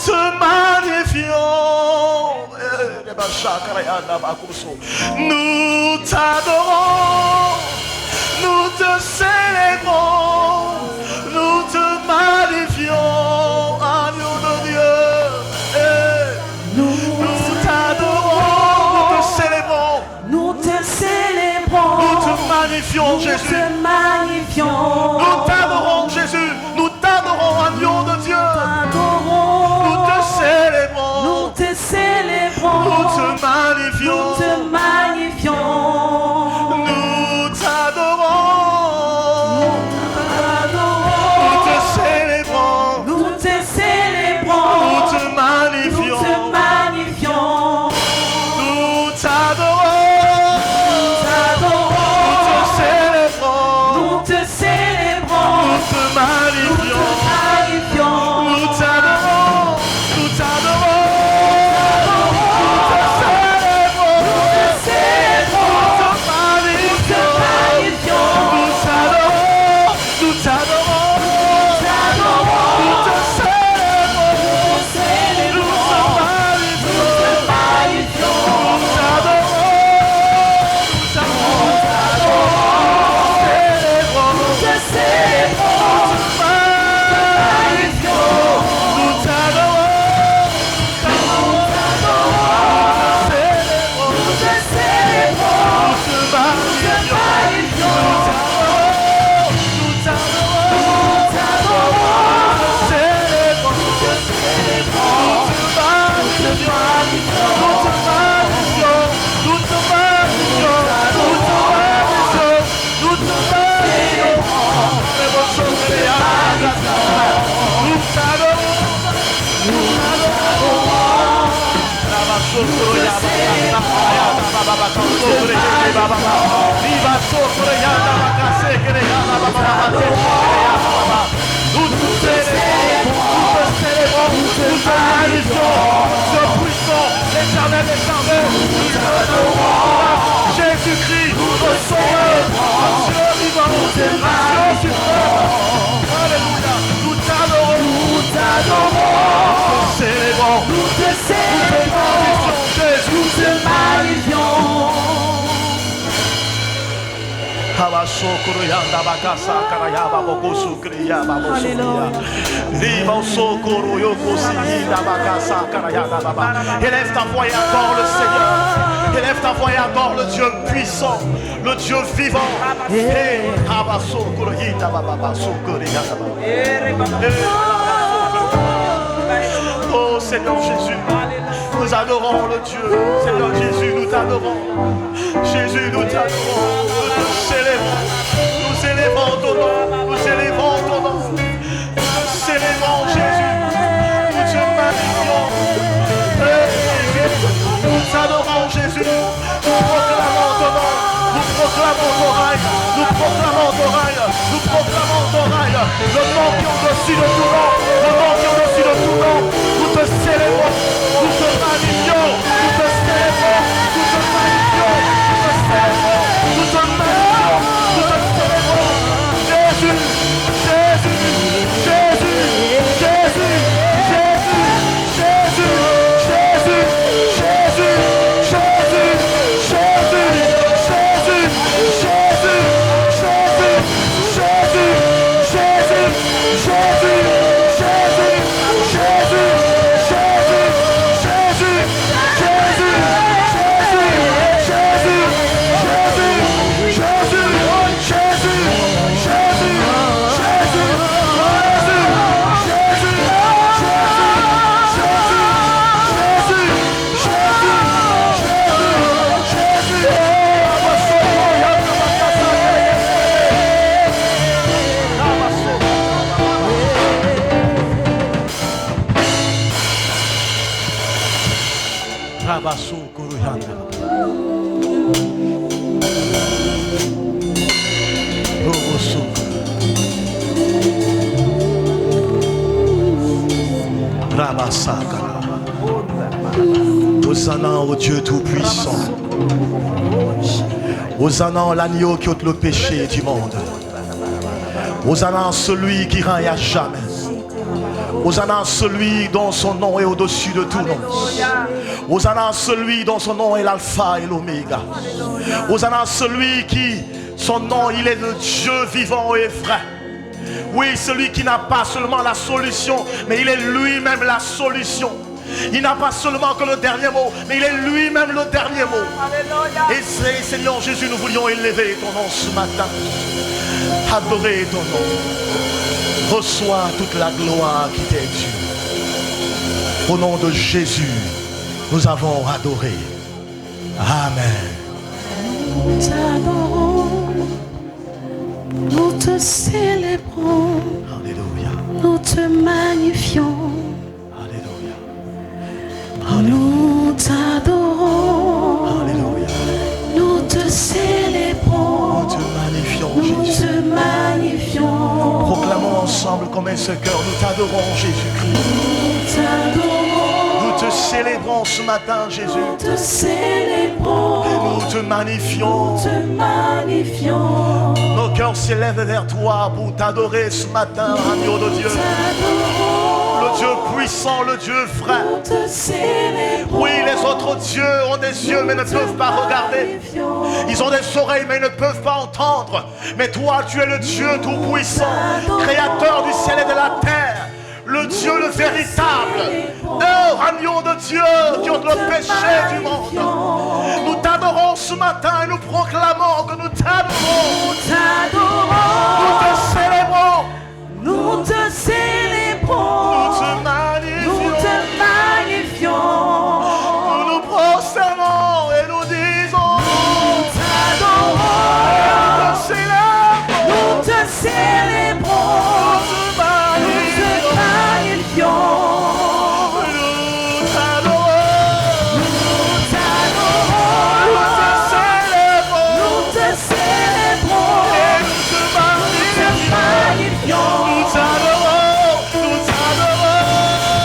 te magnifions. Nous t'adorons, nous te célébrons, nous te magnifions, agneau de Dieu. Nous t'adorons, nous te célébrons, nous te célébrons, nous te magnifions, nous Jésus. te magnifions, Nous t'adorons, Jésus. Nous t'adorons, agneau de Dieu. Nous te célébrons, nous te célébrons, nous te magnifions, nous te magnifions, nous t'adorons, nous te célébrons, nous te célébrons, nous te nous magnifions, te magnifions, nous t'adorons, nous te célébrons, nous te célébrons, nous te magnifions, nous t'adorons, nous t'adorons. Jésus-Christ, le Sauveur, Dieu vivant, Dieu suprême. Alléluia. Nous t'adorons, nous célébrons, nous te célébrons, Jésus, nous te magnifions. Élève ta voix et adore le Seigneur. Élève ta voix et adore le Dieu puissant, le Dieu vivant. Oh Seigneur Jésus, nous adorons le Dieu. Seigneur Jésus, nous t'adorons. Jésus, nous t'adorons. Nous te célébrons. Nous célébrons ton nom. Nous célébrons ton nom. Nous célébrons Jésus. Nous te magnifions. Nous t'adorons Jésus. Nous proclamons ton nom. Nous proclamons ton règne. Nous proclamons ton règne. Nous proclamons ton règne. Le nom qui est au-dessus de tout nom. Le nom qui est au-dessus de tout nom. Nous te célébrons. Nous te magnifions. Nous te célébrons. Nous te magnifions. Nous te célébrons. Nous te magnifions. Nous te célébrons. Jésus. Jésus. Jésus. Jésus. Jésus. Jésus. Jésus. Jésus. Jésus. Jésus. Jésus. Jésus. Hosanna au Dieu Tout-Puissant. Hosanna l'agneau qui ôte le péché du monde. Hosanna celui qui règne à jamais. Hosanna à celui dont son nom est au-dessus de tout nom. Hosanna à celui dont son nom est l'alpha et l'oméga. Hosanna à celui qui, son nom, il est le Dieu vivant et vrai. Oui, celui qui n'a pas seulement la solution, mais il est lui-même la solution. Il n'a pas seulement que le dernier mot, mais il est lui-même le dernier mot. Et c'est, Seigneur Jésus, nous voulions élever ton nom ce matin. Adorer ton nom. Reçois toute la gloire qui t'est due. Au nom de Jésus, nous avons adoré. Amen. Nous t'adorons, nous te célébrons, Alléluia. nous te magnifions. Alléluia. Nous t'adorons, Alléluia. nous te célébrons, Nous te magnifions, nous Jésus. te magnifions. Proclamons ensemble comme un seul cœur. Nous t'adorons, Jésus-Christ. Nous t'adorons, Nous te célébrons ce matin, Jésus. nous te célébrons, Et nous te magnifions. nous te magnifions. Nos cœurs s'élèvent vers toi pour t'adorer ce matin, agneau de Dieu. Le Dieu puissant, le Dieu vrai. Nous te célébrons. Oui, les autres dieux ont des yeux mais ne peuvent pas regarder. Ils ont des oreilles mais ils ne peuvent pas entendre. Mais toi, tu es le Dieu tout-puissant, créateur du ciel et de la terre. Le Dieu le véritable. Oh, agneau de Dieu qui ôte le péché du monde. Nous t'adorons ce matin et nous proclamons que nous t'adorons. Nous t'adorons, Nous te célébrons. nous te célébrons, Nous te nous magnifions. te magnifions. Nous nous prosternons et nous disons Nous t'adorons, nous te célébrons. nous te célébrons, Nous te magnifions. nous te magnifions. Nous t'adorons. Nous t'adorons, Nous te célébrons. nous te célébrons, Et nous te nous te magnifions. magnifions. Nous t'adorons. Nous t'adorons.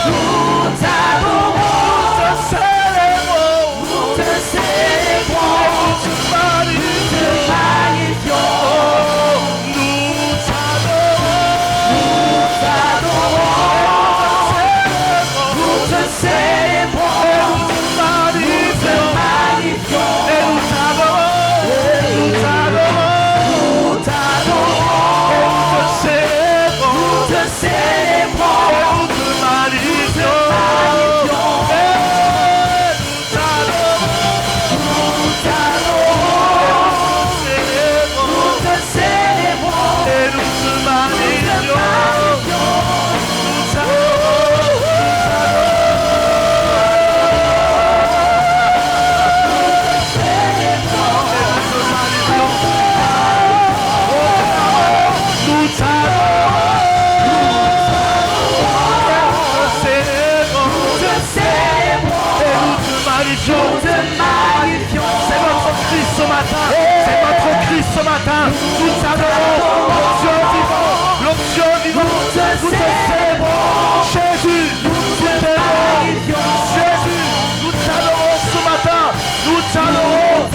Nous t'adorons, Nous te célébrons. nous te célébrons, Nous te nous magnifions. te magnifions. Nous t'adorons. Nous t'adorons, nous te célébrons, nous te magnifions. Et nous t'adorons. Nous t'adorons. Nous t'adorons, Nous te célébrons. nous te célébrons, Nous te magnifions. magnifions. Et nous t'adorons. Nous t'adorons, Nous célébrons. nous te célébrons, Et nous te nous te magnifions. magnifions. Nous t'adorons. Nous t'adorons. Nous célébrons. Nous te célébrons, Et nous te magnifions. nous te magnifions. C'est notre cri ce matin. C'est notre cri ce matin. Nous t'adorons. Le Dieu vivant. Le Dieu vivant. Nous te célébrons. Jésus. Nous t'aimons. Jésus. Nous t'adorons ce matin. Nous t'adorons.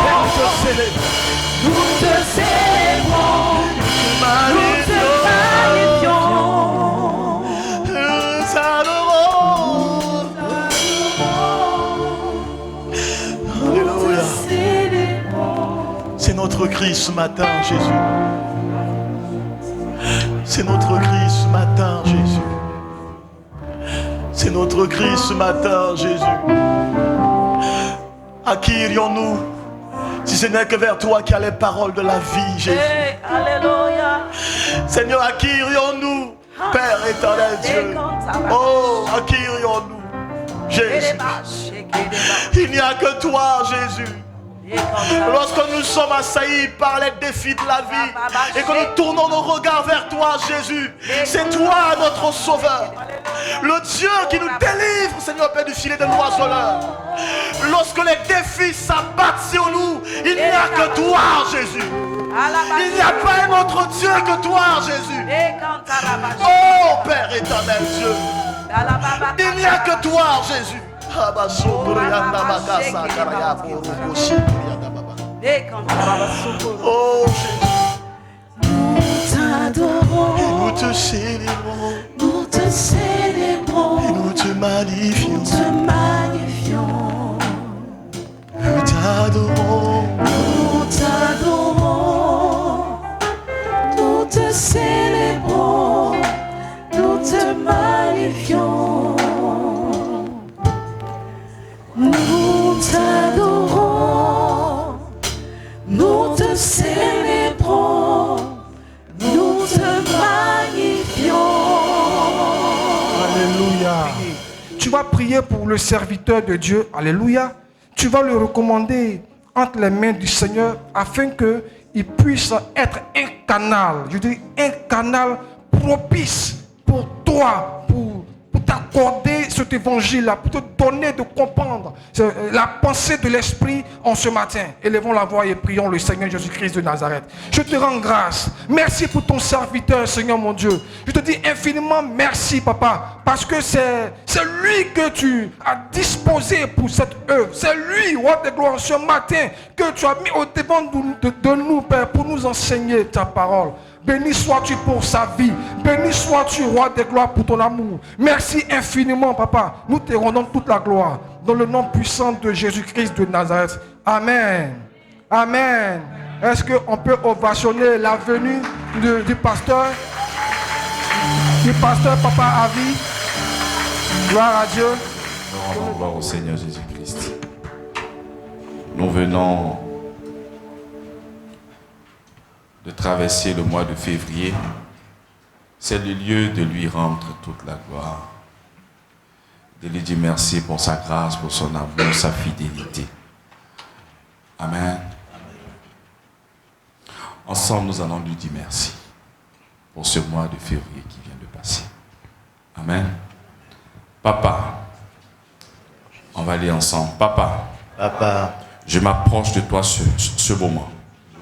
Et nous te célébrons. Nous te célébrons, nous te magnifions. Nous t'adorons. Alléluia. C'est notre cri ce matin, Jésus. C'est notre cri ce matin, Jésus. C'est notre cri ce matin, Jésus. À qui irions-nous si ce n'est que vers toi qui a les paroles de la vie, Jésus? Alléluia. Seigneur, à qui irions-nous, Père éternel Dieu? Oh, à qui irions-nous, Jésus? Il n'y a que toi, Jésus. Lorsque nous sommes assaillis par les défis de la vie et que nous tournons nos regards vers toi, Jésus, c'est toi notre sauveur. Le Dieu qui nous délivre, Seigneur Père, du filet de l'oiseleur. Lorsque les défis s'abattent sur nous, il n'y a que toi, Jésus. Il n'y a pas un autre Dieu que toi, Jésus. Oh Père éternel Dieu, il n'y a que toi, Jésus. Oh Jésus, Nous t'adorons, nous te célébrons. nous te célébrons, nous te magnifions, nous te magnifions, nous t'adorons, nous t'adorons, nous te célébrons, nous te magnifions, nous t'adorons, nous te célébrons, nous te magnifions. Alléluia. Tu vas prier pour le serviteur de Dieu. Alléluia. Tu vas le recommander entre les mains du Seigneur afin qu'il puisse être un canal. Je dis un canal propice pour toi, pour t'accorder cet évangile-là, pour te donner de comprendre la pensée de l'Esprit en ce matin. Élevons la voix et prions le Seigneur Jésus-Christ de Nazareth. Je te rends grâce. Merci pour ton serviteur, Seigneur mon Dieu. Je te dis infiniment merci, Papa, parce que c'est lui que tu as disposé pour cette œuvre. C'est lui, roi de gloire, ce matin, que tu as mis au devant de nous, Père, pour nous enseigner ta parole. Béni sois-tu pour sa vie. Béni sois-tu, roi des gloires, pour ton amour. Merci infiniment, Papa. Nous te rendons toute la gloire. Dans le nom puissant de Jésus-Christ de Nazareth. Amen. Amen. Est-ce qu'on peut ovationner la venue du pasteur? Du pasteur Papa Avi. Gloire à Dieu. Nous rendons gloire au Seigneur Jésus-Christ. Nous venons de traverser le mois de février. C'est le lieu de lui rendre toute la gloire. De lui dire merci pour sa grâce, pour son amour, sa fidélité. Amen. Ensemble, nous allons lui dire merci pour ce mois de février qui vient de passer. Amen. Papa, on va aller ensemble. Papa, je m'approche de toi ce moment.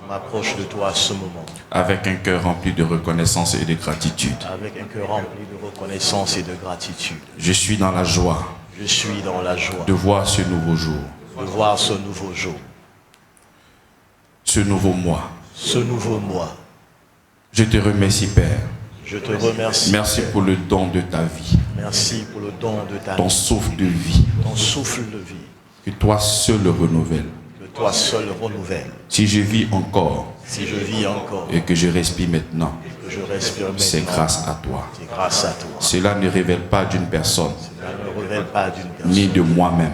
M'approche de toi à ce moment. Avec un cœur rempli de reconnaissance et de gratitude. Avec un cœur rempli de reconnaissance et de gratitude. Je suis dans la joie. Je suis dans la joie. De voir ce nouveau jour. De voir ce nouveau jour. Ce nouveau mois. Ce nouveau mois. Je te remercie, Père. Je te remercie. Merci pour le don de ta vie. Merci pour le don de ta vie. Ton souffle de vie. Ton souffle de vie. Que toi seul le renouvelle. Toi seul renouvelle. Si je vis encore, si je vis encore, et que je respire maintenant, c'est grâce à toi. C'est grâce à toi. Cela ne révèle pas d'une personne, cela ne révèle pas d'une personne, ni de moi-même,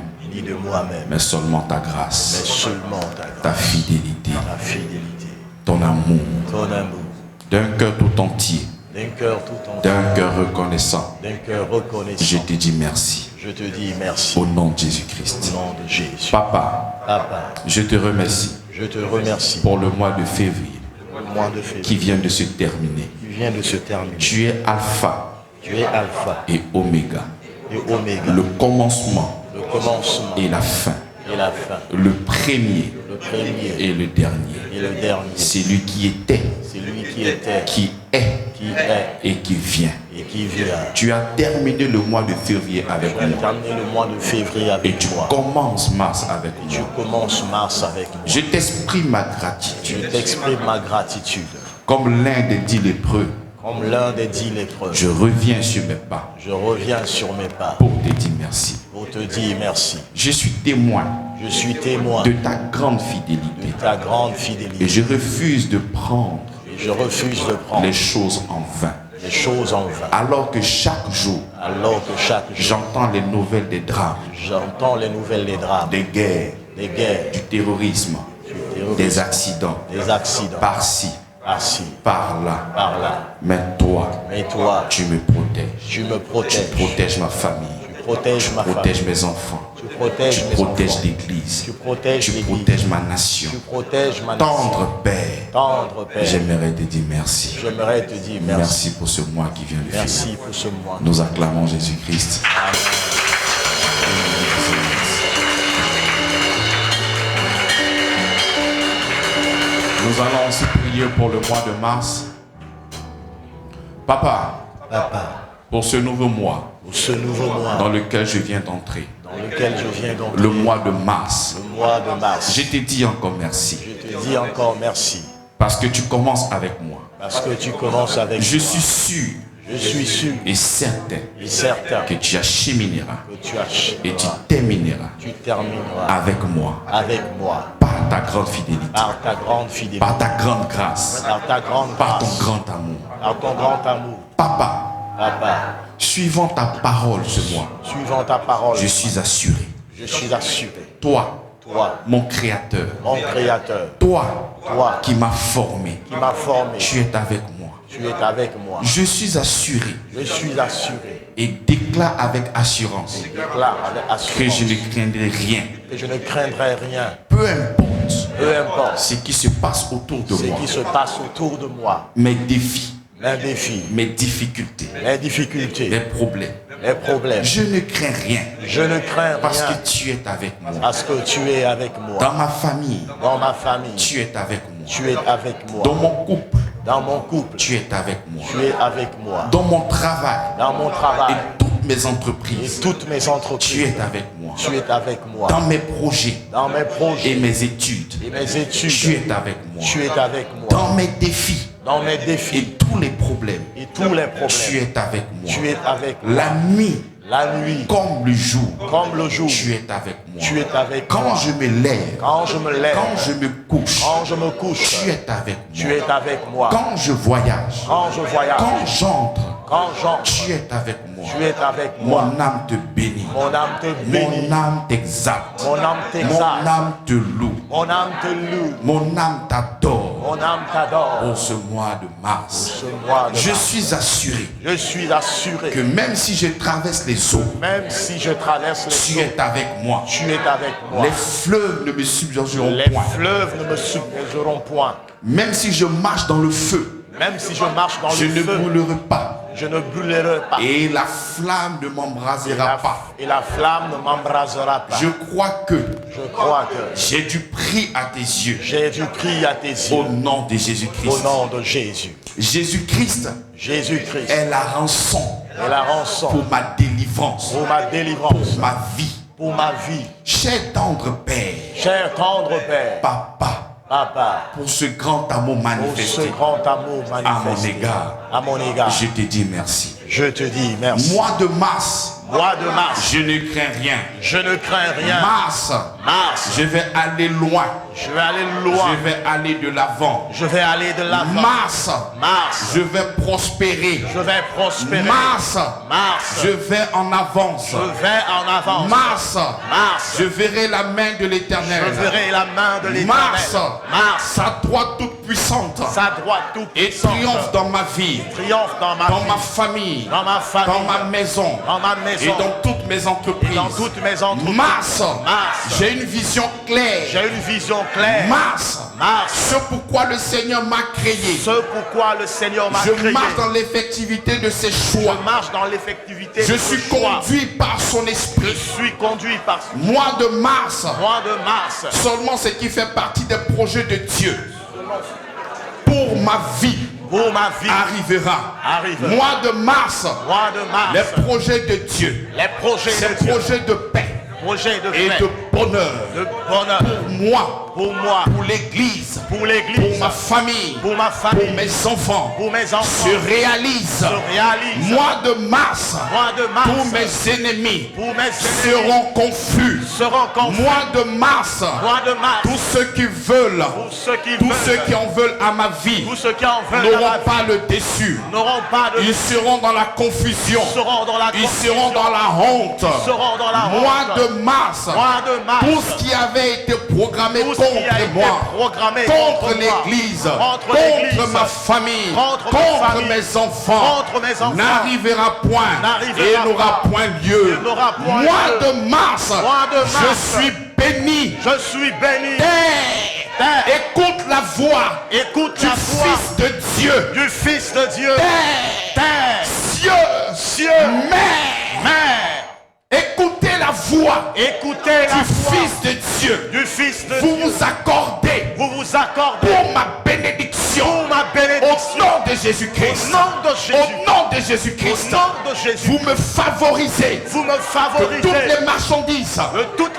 mais seulement ta grâce, mais seulement ta grâce, ta fidélité, ton amour, d'un cœur tout entier, d'un cœur tout entier, d'un cœur reconnaissant, je te dis merci. Je te dis merci. Au nom de Jésus-Christ. Au nom de Jésus. Papa, je te remercie. Je te remercie pour le mois de février, qui vient de se terminer. Tu es Alpha. Tu es Alpha et Oméga. Le commencement. Et la fin. Le premier. Et le dernier. C'est lui qui était. Qui est. Et qui vient. Tu as terminé le mois de février avec moi. Et tu commences mars avec moi. Je t'exprime ma gratitude. Comme l'un des 10 lépreux. Je reviens sur mes pas. Pour te dire merci. Je suis témoin. De ta grande fidélité. Et je refuse de prendre. Les choses en vain. Alors que chaque jour, j'entends les nouvelles des drames, des guerres, du terrorisme, des accidents, par-ci, par-là. Mais toi, tu me protèges. Tu protèges ma famille. Tu protèges mes enfants. Tu protèges l'Église. Tu protèges ma nation. Tendre Père. J'aimerais te dire merci. Merci pour ce mois qui vient de finir. Nous acclamons Jésus-Christ. Nous allons aussi prier pour le mois de mars. Papa. Pour ce nouveau mois. Dans lequel je viens d'entrer. Le mois de mars. Je te dis encore merci. Parce que tu commences avec moi. Je suis sûr Je suis sûr et certain que tu achemineras et tu termineras avec moi par ta grande fidélité, par ta grande grâce, par ton grand amour. Papa, suivant ta parole ce mois, je suis assuré. Toi, mon créateur, toi qui m'as formé, tu es avec moi. Je suis assuré et déclare avec assurance que je ne craindrai rien. Peu importe ce qui se passe autour de moi, mes défis, mes difficultés, mes problèmes. Je ne crains rien. Parce que tu es avec moi. Dans ma famille, tu es avec moi. Dans mon couple, tu es avec moi. Dans mon travail, et toutes mes entreprises, tu es avec moi. Dans mes projets, et mes études, tu es avec moi. Dans mes défis, et tous les problèmes, tu es avec moi. La nuit, comme le jour, tu es avec moi. Quand je me lève, quand je me couche, tu es avec moi. Quand je voyage, quand j'entre, tu es avec moi. Mon âme te bénit. Mon âme t'exalte. Mon âme te loue. Mon âme t'adore. Pour ce mois de mars, je suis assuré que même si je traverse les eaux, tu es avec moi. Les fleuves ne me submergeront point. Même si je marche dans le feu, je ne brûlerai pas. Et la flamme ne m'embrasera pas. Je crois que j'ai du prix à tes yeux. Au nom de Jésus-Christ. Jésus-Christ est la rançon pour ma délivrance, pour ma vie. Cher tendre Père, Papa, pour ce grand amour manifesté à mon égard, je te dis merci. Mois de mars, je ne crains rien. Mars, je vais aller loin. Je vais aller de l'avant. Mars, je vais prospérer. Mars, je vais en avance. Mars, je verrai la main de l'Éternel. Mars, sa droite toute puissante et triomphe dans ma vie, dans ma famille, dans ma maison et dans toutes mes entreprises. Mars, j'ai une vision claire. Mars, ce pourquoi le Seigneur m'a créé. Je marche dans l'effectivité de ses choix. Je suis conduit par son esprit. Mois de mars, seulement ce qui fait partie des projets de Dieu pour ma vie arrivera. Mois de mars, les projets de Dieu, ces projets de paix et de bonheur pour moi, pour l'église, pour ma famille, pour mes enfants, se réalise. Mois de mars, tous mes ennemis seront confus. Mois de mars, tous ceux qui veulent, tous ceux qui en veulent à ma vie n'auront pas le déçu. Ils seront dans la confusion. Ils seront dans la honte. Mois de mars, tout ce qui avait été programmé contre moi, contre l'église, contre ma famille, contre mes enfants, n'arrivera point et n'aura point lieu. Mois de mars, je suis béni. Écoute la voix du Fils de Dieu. Cieux, mer. Écoutez la voix du Fils de Dieu. Vous vous accordez pour ma bénédiction. Au nom de Jésus-Christ. Au nom de Jésus-Christ. Vous me favorisez. Que toutes les marchandises, que tous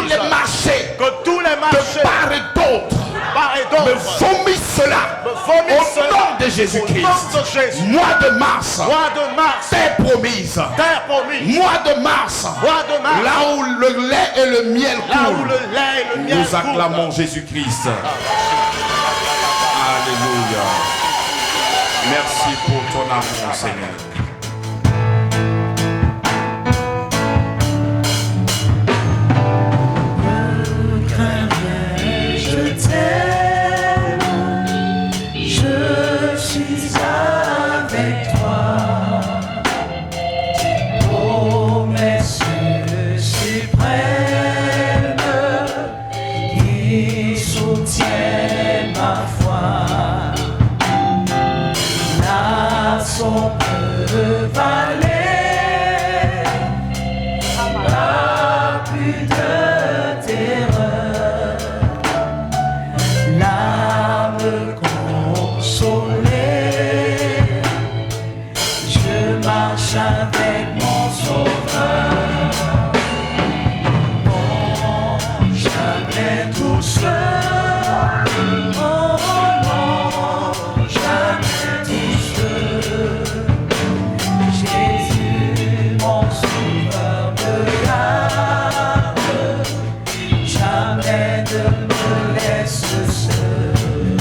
les marchés de part et d'autre part et d'autre me vomisse cela. Au nom de Jésus-Christ. Mois de mars. Terre promise. Mois de mars. Là où le lait et le miel coulent. Nous acclamons Jésus-Christ. Alléluia. Merci pour ton amour, Seigneur. Je t'aime, je suis avec toi. Promesse suprême qui soutient ma foi. L'action peut valer, pas plus de terreur. L'âme consolée, je marche avec mon sauveur. Non, jamais tout seul. Oh non, jamais tout seul. Jésus, mon sauveur, me garde. Jamais ne me laisse seul.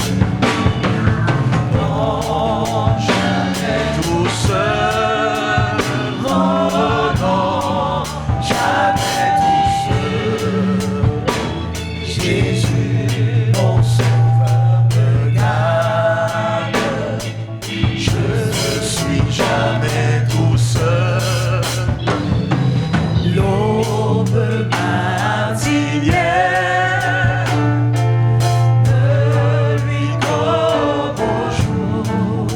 Non, jamais tout seul. Oh non, jamais tout seul. Jésus, mon sauveur, me garde. Je ne suis jamais tout seul. L'aube matinière ne lui comme au jour.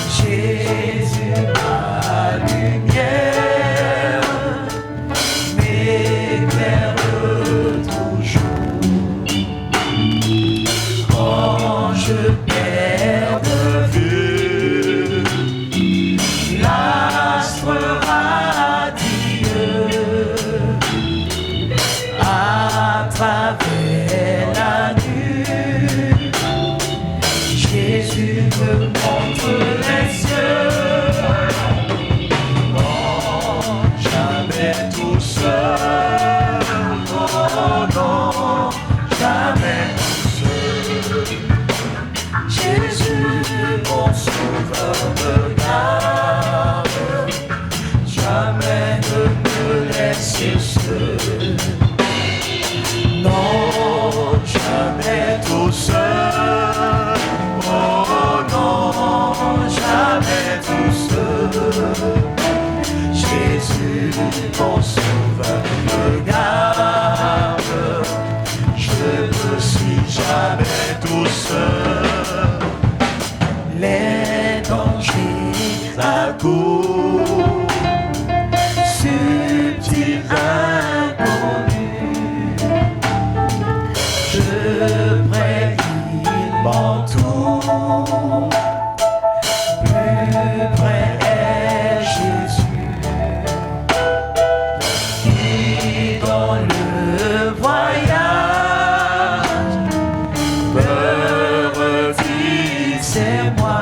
Jésus, ma lumière, m'éclaire toujours. Quand je perds de vue l'astre radieux, à travers la nuit, Jésus me montre les cieux. Non, jamais tout seul. Oh non, jamais tout seul. Jésus, mon sauveur, me garde. Jamais ne me laisse seul. Non, jamais tout seul. Oh non, jamais tout seul. Jésus, mon sauveur, me garde. Je ne suis jamais tout seul. Les dangers accourent, subtils, inconnus. De près, il m'entoure. Plus près est Jésus, qui dans le voyage me redit c'est moi.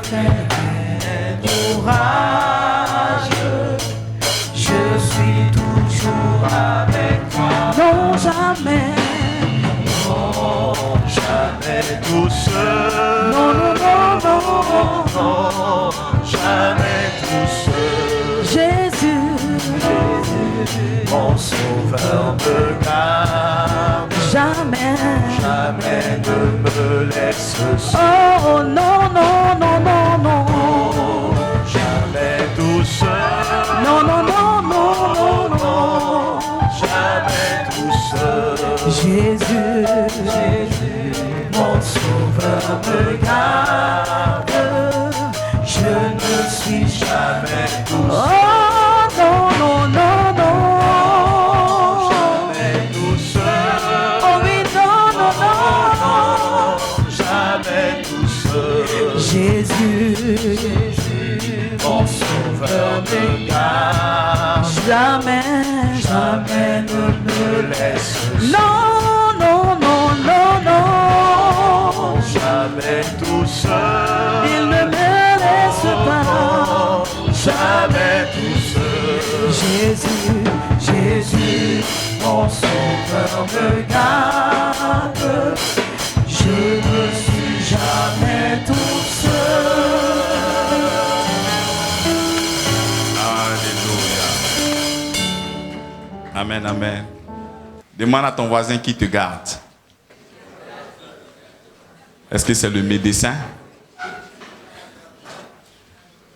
Avec courage, je suis toujours avec toi. Non, jamais. Non, jamais tout seul. Non, non, non, non, non, jamais tout seul. Jésus, Jésus, mon sauveur me garde. Jamais, jamais ne me laisse seul. Oh non, non, non, non, non. Jamais tout seul. Non, non, non, non, non, non. Jamais tout seul. Jésus, Jésus, mon sauveur me garde. Je ne suis jamais tout seul. Oh non, non, non, non. Jamais tout seul. Oh oui, non, non, non, non. Jamais tout seul. Jésus, Jésus, mon sauveur me garde. Jamais, jamais ne me laisse Non, non, non, non, non. jamais tout seul. Il ne me laisse pas. Jamais tout seul. Jésus, Jésus, mon sauveur me garde. Je ne suis jamais tout seul. Alléluia. Amen, amen. Demande à ton voisin qui te garde. Est-ce que c'est le médecin?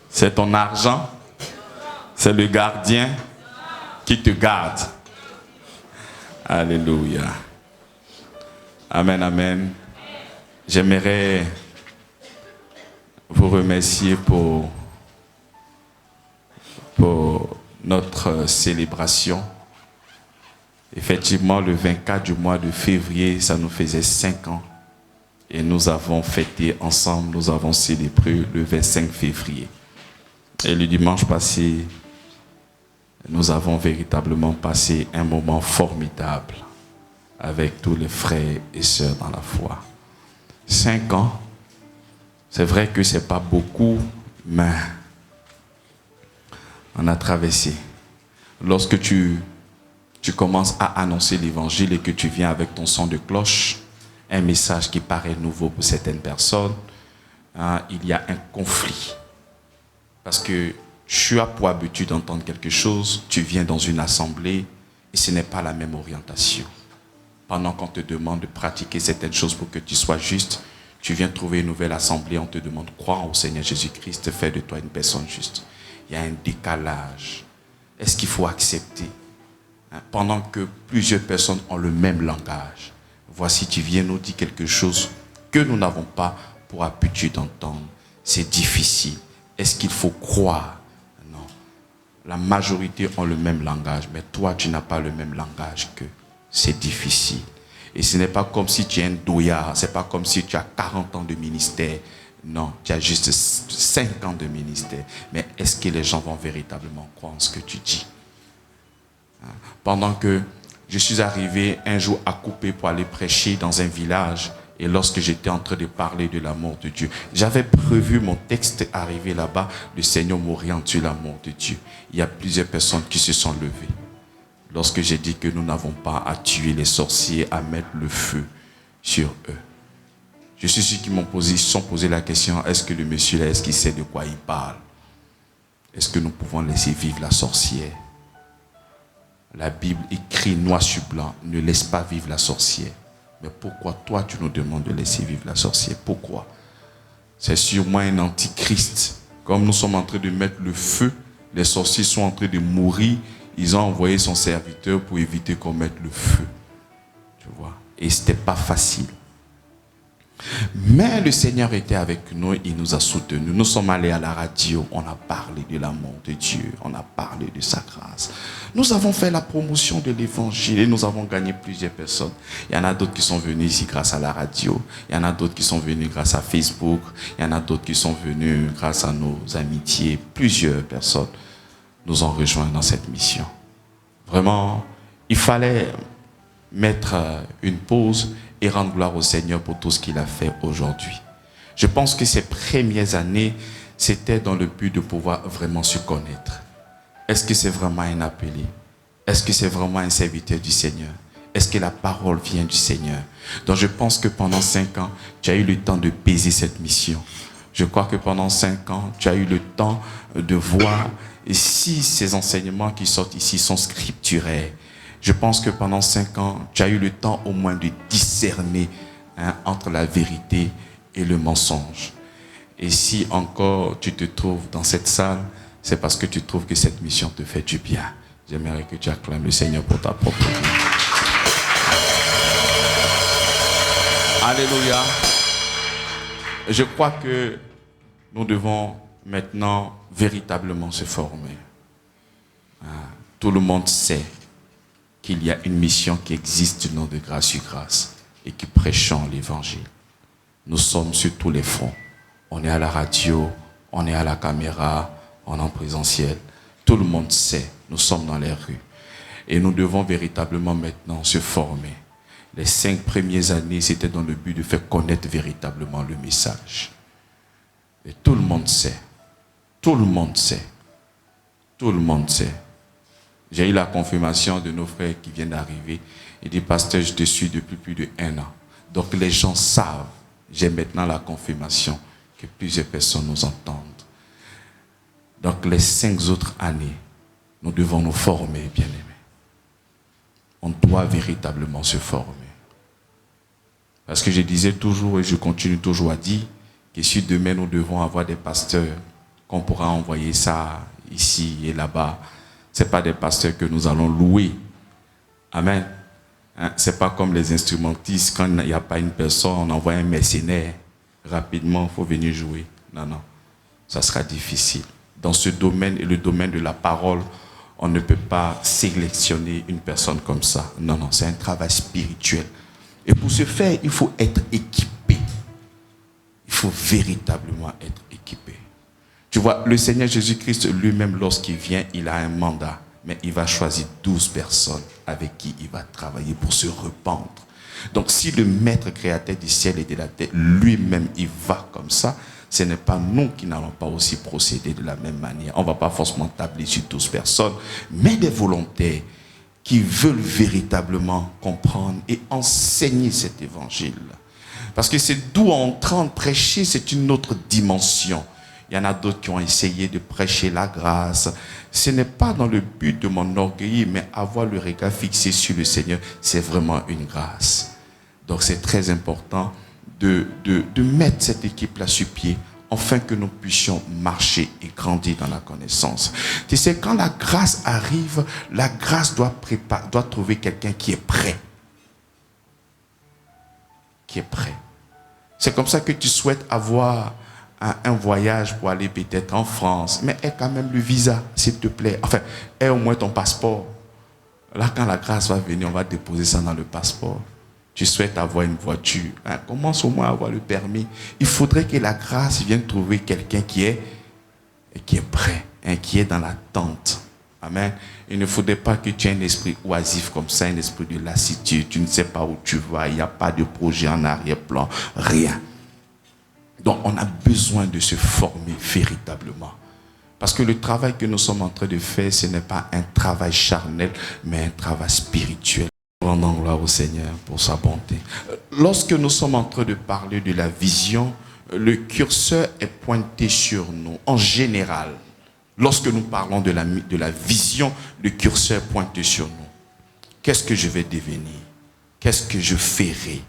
C'est ton argent? C'est le gardien qui te garde. Alléluia. Amen, amen. J'aimerais vous remercier pour notre célébration. Effectivement, le 24 du mois de février, ça nous faisait 5 ans. Et nous avons fêté ensemble, nous avons célébré le 25 février. Et le dimanche passé, nous avons véritablement passé un moment formidable avec tous les frères et sœurs dans la foi. 5 ans, c'est vrai que ce n'est pas beaucoup, mais on a traversé. Lorsque tu commences à annoncer l'évangile et que tu viens avec ton son de cloche, un message qui paraît nouveau pour certaines personnes, il y a un conflit. Parce que tu as pour habitude d'entendre quelque chose, tu viens dans une assemblée et ce n'est pas la même orientation. Pendant qu'on te demande de pratiquer certaines choses pour que tu sois juste, tu viens trouver une nouvelle assemblée, on te demande de croire au Seigneur Jésus-Christ, fais de toi une personne juste. Il y a un décalage. Est-ce qu'il faut accepter? Pendant que plusieurs personnes ont le même langage, voici tu viens nous dire quelque chose que nous n'avons pas pour habitude d'entendre. C'est difficile. Est-ce qu'il faut croire? Non. La majorité ont le même langage, mais toi tu n'as pas le même langage qu'eux. C'est difficile. Et ce n'est pas comme si tu es un douillard, ce n'est pas comme si tu as 40 ans de ministère. Non, tu as juste 5 ans de ministère. Mais est-ce que les gens vont véritablement croire en ce que tu dis? Pendant que je suis arrivé un jour à Coupé pour aller prêcher dans un village, et lorsque j'étais en train de parler de l'amour de Dieu, j'avais prévu mon texte arrivé là-bas, le Seigneur m'oriente sur l'amour de Dieu. Il y a plusieurs personnes qui se sont levées. Lorsque j'ai dit que nous n'avons pas à tuer les sorciers, à mettre le feu sur eux. Je suis sûr qu'ils se sont posé la question, est-ce que le monsieur là, est-ce qu'il sait de quoi il parle? Est-ce que nous pouvons laisser vivre la sorcière? La Bible écrit noir sur blanc, ne laisse pas vivre la sorcière. Mais pourquoi toi tu nous demandes de laisser vivre la sorcière? Pourquoi? C'est sûrement un antichrist. Comme nous sommes en train de mettre le feu, les sorciers sont en train de mourir. Ils ont envoyé son serviteur pour éviter qu'on mette le feu. Tu vois? Et ce n'était pas facile. Mais le Seigneur était avec nous, il nous a soutenus. Nous sommes allés à la radio, on a parlé de l'amour de Dieu, on a parlé de sa grâce. Nous avons fait la promotion de l'évangile et nous avons gagné plusieurs personnes. Il y en a d'autres qui sont venus ici grâce à la radio, il y en a d'autres qui sont venus grâce à Facebook, il y en a d'autres qui sont venus grâce à nos amitiés. Plusieurs personnes nous ont rejoints dans cette mission. Vraiment, il fallait mettre une pause et rendre gloire au Seigneur pour tout ce qu'il a fait aujourd'hui. Je pense que ces premières années, c'était dans le but de pouvoir vraiment se connaître. Est-ce que c'est vraiment un appelé? Est-ce que c'est vraiment un serviteur du Seigneur? Est-ce que la parole vient du Seigneur? Donc je pense que pendant 5 ans, tu as eu le temps de peser cette mission. Je crois que pendant 5 ans, tu as eu le temps de voir si ces enseignements qui sortent ici sont scripturaires. Je pense que pendant 5 ans, tu as eu le temps au moins de discerner entre la vérité et le mensonge. Et si encore tu te trouves dans cette salle, c'est parce que tu trouves que cette mission te fait du bien. J'aimerais que tu acclames le Seigneur pour ta propre vie. Alléluia. Je crois que nous devons maintenant véritablement se former. Tout le monde sait qu'il y a une mission qui existe du nom de Grâce sur Grâce et qui prêchons l'évangile. Nous sommes sur tous les fronts. On est à la radio, on est à la caméra, on est en présentiel. Tout le monde sait, nous sommes dans les rues. Et nous devons véritablement maintenant se former. Les 5 premières années, c'était dans le but de faire connaître véritablement le message. Et tout le monde sait. Tout le monde sait. Tout le monde sait. J'ai eu la confirmation de nos frères qui viennent d'arriver. Il dit, pasteur, je te suis depuis plus de 1 an. Donc les gens savent. J'ai maintenant la confirmation que plusieurs personnes nous entendent. Donc les 5 autres années, nous devons nous former, bien-aimés. On doit véritablement se former. Parce que je disais toujours et je continue toujours à dire que si demain nous devons avoir des pasteurs, qu'on pourra envoyer ça ici et là-bas, ce n'est pas des pasteurs que nous allons louer. Amen. Hein? Ce n'est pas comme les instrumentistes, quand il n'y a pas une personne, on envoie un mercenaire. Rapidement, il faut venir jouer. Non, non. Ça sera difficile. Dans ce domaine et le domaine de la parole, on ne peut pas sélectionner une personne comme ça. Non, non, c'est un travail spirituel. Et pour ce faire, il faut être équipé. Il faut véritablement être équipé. Tu vois, le Seigneur Jésus-Christ lui-même, lorsqu'il vient, il a un mandat. Mais il va choisir 12 personnes avec qui il va travailler pour se rependre. Donc si le maître créateur du ciel et de la terre, lui-même, il va comme ça, ce n'est pas nous qui n'allons pas aussi procéder de la même manière. On ne va pas forcément tabler sur 12 personnes, mais des volontaires qui veulent véritablement comprendre et enseigner cet évangile. Parce que c'est d'où en train de prêcher, c'est une autre dimension. Il y en a d'autres qui ont essayé de prêcher la grâce. Ce n'est pas dans le but de m'enorgueillir, mais avoir le regard fixé sur le Seigneur, c'est vraiment une grâce. Donc c'est très important de mettre cette équipe-là sur pied, afin que nous puissions marcher et grandir dans la connaissance. Tu sais, quand la grâce arrive, la grâce doit trouver quelqu'un qui est prêt. Qui est prêt. C'est comme ça que tu souhaites avoir un voyage pour aller peut-être en France, mais aie quand même le visa, s'il te plaît. Enfin, aie au moins ton passeport. Là, quand la grâce va venir, on va déposer ça dans le passeport. Tu souhaites avoir une voiture, hein, commence au moins à avoir le permis. Il faudrait que la grâce vienne trouver quelqu'un qui est prêt, hein, qui est dans l'attente. Amen. Il ne faudrait pas que tu aies un esprit oisif comme ça, un esprit de lassitude. Tu ne sais pas où tu vas, il n'y a pas de projet en arrière-plan, rien. Donc on a besoin de se former véritablement. Parce que le travail que nous sommes en train de faire, ce n'est pas un travail charnel, mais un travail spirituel. Rendons gloire au Seigneur pour sa bonté. Lorsque nous sommes en train de parler de la vision, le curseur est pointé sur nous. En général, lorsque nous parlons de la vision, le curseur est pointé sur nous. Qu'est-ce que je vais devenir? Qu'est-ce que je ferai?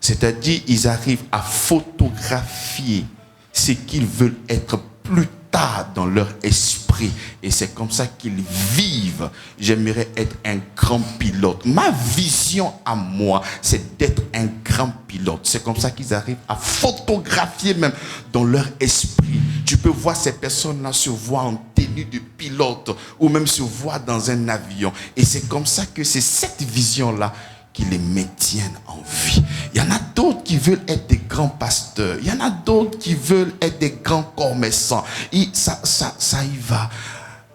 C'est-à-dire, ils arrivent à photographier ce qu'ils veulent être plus tard dans leur esprit. Et c'est comme ça qu'ils vivent. J'aimerais être un grand pilote. Ma vision à moi, c'est d'être un grand pilote. C'est comme ça qu'ils arrivent à photographier même dans leur esprit. Tu peux voir ces personnes-là se voir en tenue de pilote ou même se voir dans un avion. Et c'est comme ça que c'est cette vision-là qui les maintiennent en vie. Il y en a d'autres qui veulent être des grands pasteurs. Il y en a d'autres qui veulent être des grands commerçants. Et ça y va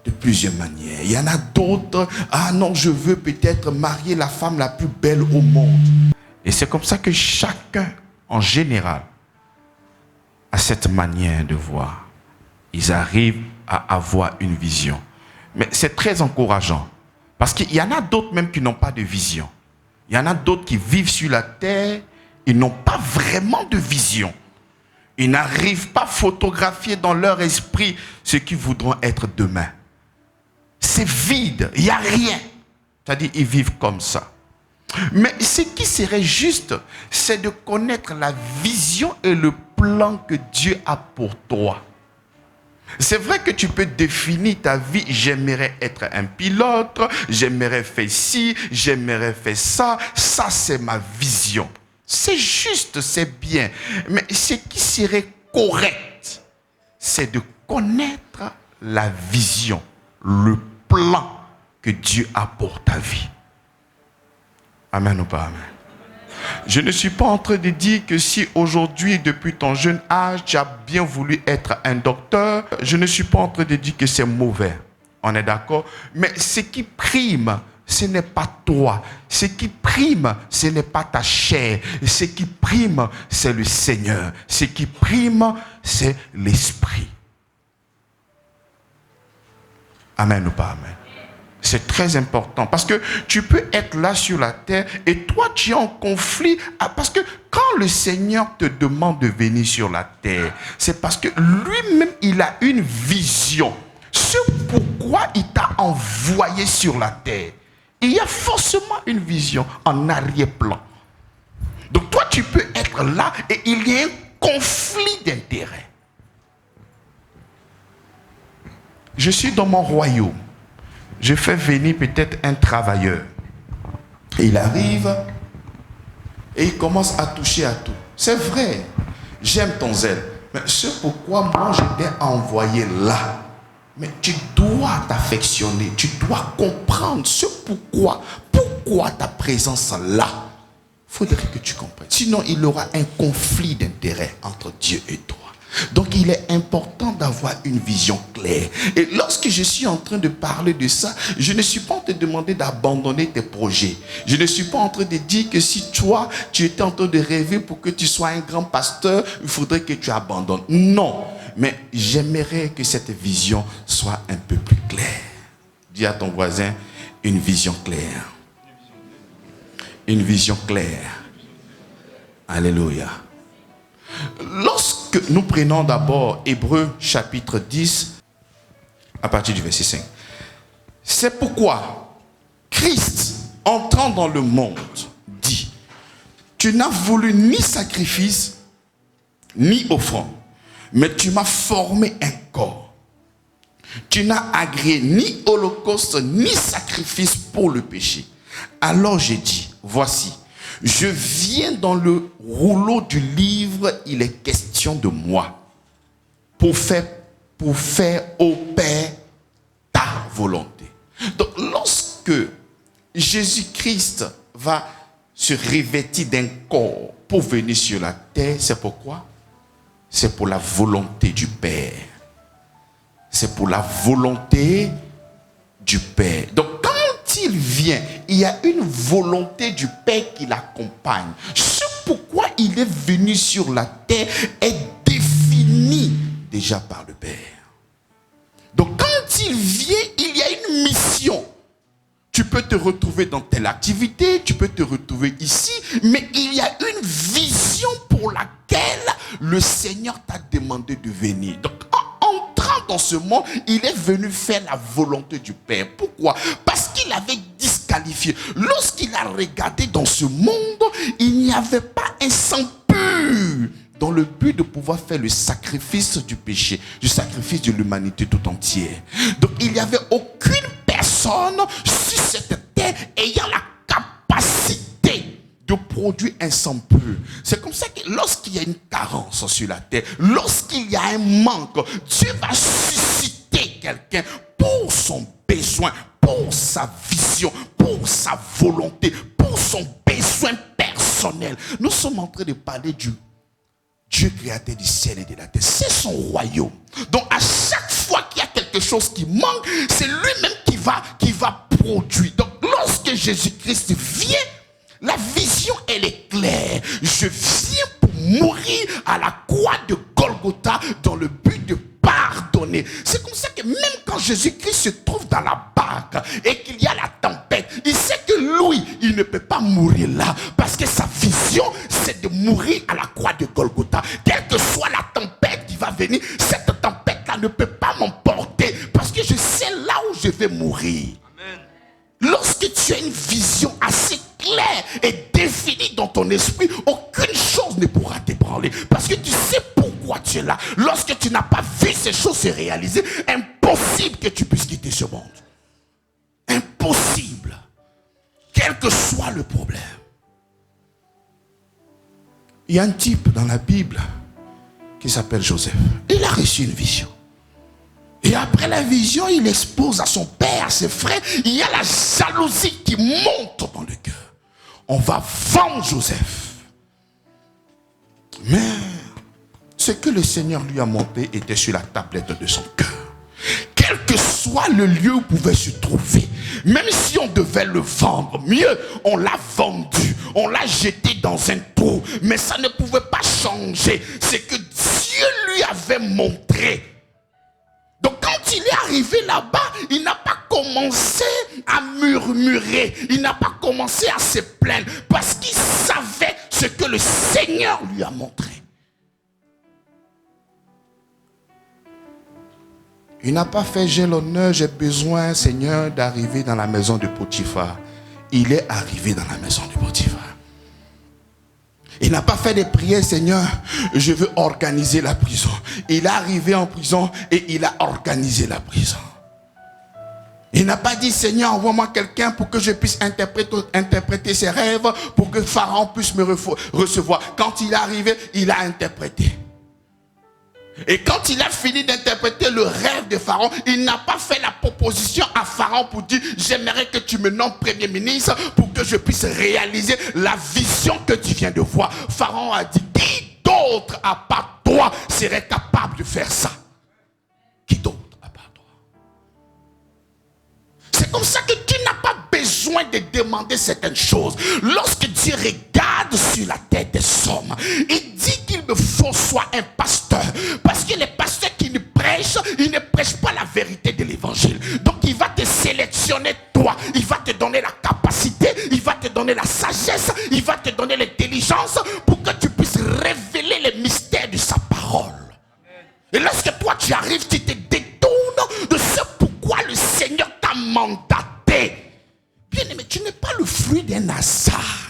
de plusieurs manières. Il y en a d'autres, ah non, je veux peut-être marier la femme la plus belle au monde. Et c'est comme ça que chacun, en général, a cette manière de voir. Ils arrivent à avoir une vision. Mais c'est très encourageant. Parce qu'il y en a d'autres même qui n'ont pas de vision. Il y en a d'autres qui vivent sur la terre, ils n'ont pas vraiment de vision. Ils n'arrivent pas à photographier dans leur esprit ce qu'ils voudront être demain. C'est vide, il n'y a rien. C'est-à-dire, ils vivent comme ça. Mais ce qui serait juste, c'est de connaître la vision et le plan que Dieu a pour toi. C'est vrai que tu peux définir ta vie, j'aimerais être un pilote, j'aimerais faire ci, j'aimerais faire ça, ça c'est ma vision. C'est juste, c'est bien. Mais ce qui serait correct, c'est de connaître la vision, le plan que Dieu a pour ta vie. Amen ou pas amen? Je ne suis pas en train de dire que si aujourd'hui, depuis ton jeune âge, tu as bien voulu être un docteur, je ne suis pas en train de dire que c'est mauvais. On est d'accord? Mais ce qui prime ce n'est pas toi. Ce qui prime, ce n'est pas ta chair. Ce qui prime, c'est le Seigneur. Ce qui prime, c'est l'Esprit. Amen ou pas amen? C'est très important parce que tu peux être là sur la terre et toi tu es en conflit. Parce que quand le Seigneur te demande de venir sur la terre, c'est parce que lui-même il a une vision. C'est pourquoi il t'a envoyé sur la terre. Il y a forcément une vision en arrière-plan. Donc toi tu peux être là et il y a un conflit d'intérêts. Je suis dans mon royaume. Je fais venir peut-être un travailleur. Et il arrive et il commence à toucher à tout. C'est vrai, j'aime ton zèle. Mais c'est pourquoi moi je t'ai envoyé là. Mais tu dois t'affectionner, tu dois comprendre ce pourquoi ta présence là. Il faudrait que tu comprennes. Sinon, il y aura un conflit d'intérêts entre Dieu et toi. Donc il est important d'avoir une vision claire. Et lorsque je suis en train de parler de ça, je ne suis pas en train de demander d'abandonner tes projets. Je ne suis pas en train de dire que si toi, tu étais en train de rêver pour que tu sois un grand pasteur, il faudrait que tu abandonnes. Non, mais j'aimerais que cette vision soit un peu plus claire. Dis à ton voisin, une vision claire. Une vision claire. Alléluia. Lorsque nous prenons d'abord Hébreux chapitre 10, à partir du verset 5. C'est pourquoi Christ, entrant dans le monde, dit, tu n'as voulu ni sacrifice, ni offrande, mais tu m'as formé un corps. Tu n'as agréé ni holocauste, ni sacrifice pour le péché. Alors j'ai dit, voici, je viens dans le rouleau du livre, il est question de moi. Pour faire au Père ta volonté. Donc lorsque Jésus-Christ va se revêtir d'un corps pour venir sur la terre, c'est pourquoi? C'est pour la volonté du Père. C'est pour la volonté du Père. Donc quand il vient, il y a une volonté du Père qui l'accompagne. Ce pourquoi il est venu sur la terre est défini déjà par le Père. Donc quand il vient, il y a une mission. Tu peux te retrouver dans telle activité, tu peux te retrouver ici, mais il y a une vision pour laquelle le Seigneur t'a demandé de venir. Donc en entrant dans ce monde, il est venu faire la volonté du Père. Pourquoi? Parce qu'il avait disqualifié. Lorsqu'il a regardé dans ce monde, il n'y avait pas un sang pur dans le but de pouvoir faire le sacrifice du péché, le sacrifice de l'humanité tout entière. Donc il n'y avait aucune personne sur cette terre ayant la capacité de produire un sang pur. C'est comme ça que lorsqu'il y a une carence sur la terre, lorsqu'il y a un manque, Dieu va susciter quelqu'un pour son besoin, pour sa vision, pour sa volonté, pour son besoin personnel. Nous sommes en train de parler du Dieu créateur du ciel et de la terre. C'est son royaume. Donc à chaque fois qu'il y a quelque chose qui manque, c'est lui-même qui va produire. Donc lorsque Jésus-Christ vient, la vision elle est claire. Je viens pour mourir à la croix de Golgotha dans le but de pardonner. C'est comme ça que même quand Jésus-Christ se trouve dans la barque et qu'il y a la tempête, il sait que lui, il ne peut pas mourir là parce que sa vision, c'est de mourir à la croix de Golgotha. Quelle que soit la tempête qui va venir, cette tempête-là ne peut pas m'emporter parce que je sais là où je vais mourir. Amen. Lorsque tu as une vision assez claire et définie dans ton esprit, aucune chose ne pourra t'ébranler parce que tu sais pourquoi tu es là. Lorsque tu n'as pas vu ces choses se réaliser, impossible que tu puisses quitter ce monde. Impossible. Quel que soit le problème. Il y a un type dans la Bible qui s'appelle Joseph. Il a reçu une vision. Et après la vision, il expose à son père, à ses frères. Il y a la jalousie qui monte dans le cœur. On va vendre Joseph. Mais ce que le Seigneur lui a montré était sur la tablette de son cœur. Quel que soit le lieu où il pouvait se trouver, Même si on devait le vendre, mieux, on l'a vendu, on l'a jeté dans un trou. Mais ça ne pouvait pas changer. C'est que Dieu lui avait montré. Donc quand il est arrivé là-bas, il n'a pas commencé à murmurer. Il n'a pas commencé à se plaindre. Parce qu'il savait ce que le Seigneur lui a montré. Il n'a pas fait, j'ai l'honneur, j'ai besoin, Seigneur, d'arriver dans la maison de Potiphar. Il est arrivé dans la maison de Potiphar. Il n'a pas fait des prières, Seigneur, je veux organiser la prison. Il est arrivé en prison et il a organisé la prison. Il n'a pas dit, Seigneur, envoie-moi quelqu'un pour que je puisse interpréter ses rêves, pour que Pharaon puisse me recevoir. Quand il est arrivé, il a interprété. Et quand il a fini d'interpréter le rêve de Pharaon, il n'a pas fait la proposition à Pharaon pour dire « J'aimerais que tu me nommes Premier ministre pour que je puisse réaliser la vision que tu viens de voir. » Pharaon a dit « Qui d'autre à part toi serait capable de faire ça? Qui d'autre à part toi? » C'est comme ça que tu n'as pas besoin de demander certaines choses. Lorsque Dieu regarde sur la tête des hommes, il dit qu'il me faut soit un pasteur. Parce que les pasteurs qui ne prêchent, ils ne prêchent pas la vérité de l'évangile. Donc il va te sélectionner toi. Il va te donner la capacité, il va te donner la sagesse, il va te donner l'intelligence pour que tu puisses révéler les mystères de sa parole. Et lorsque toi tu arrives, tu te détournes de ce pourquoi le Seigneur t'a mandaté. Bien aimé, tu n'es pas le fruit d'un hasard.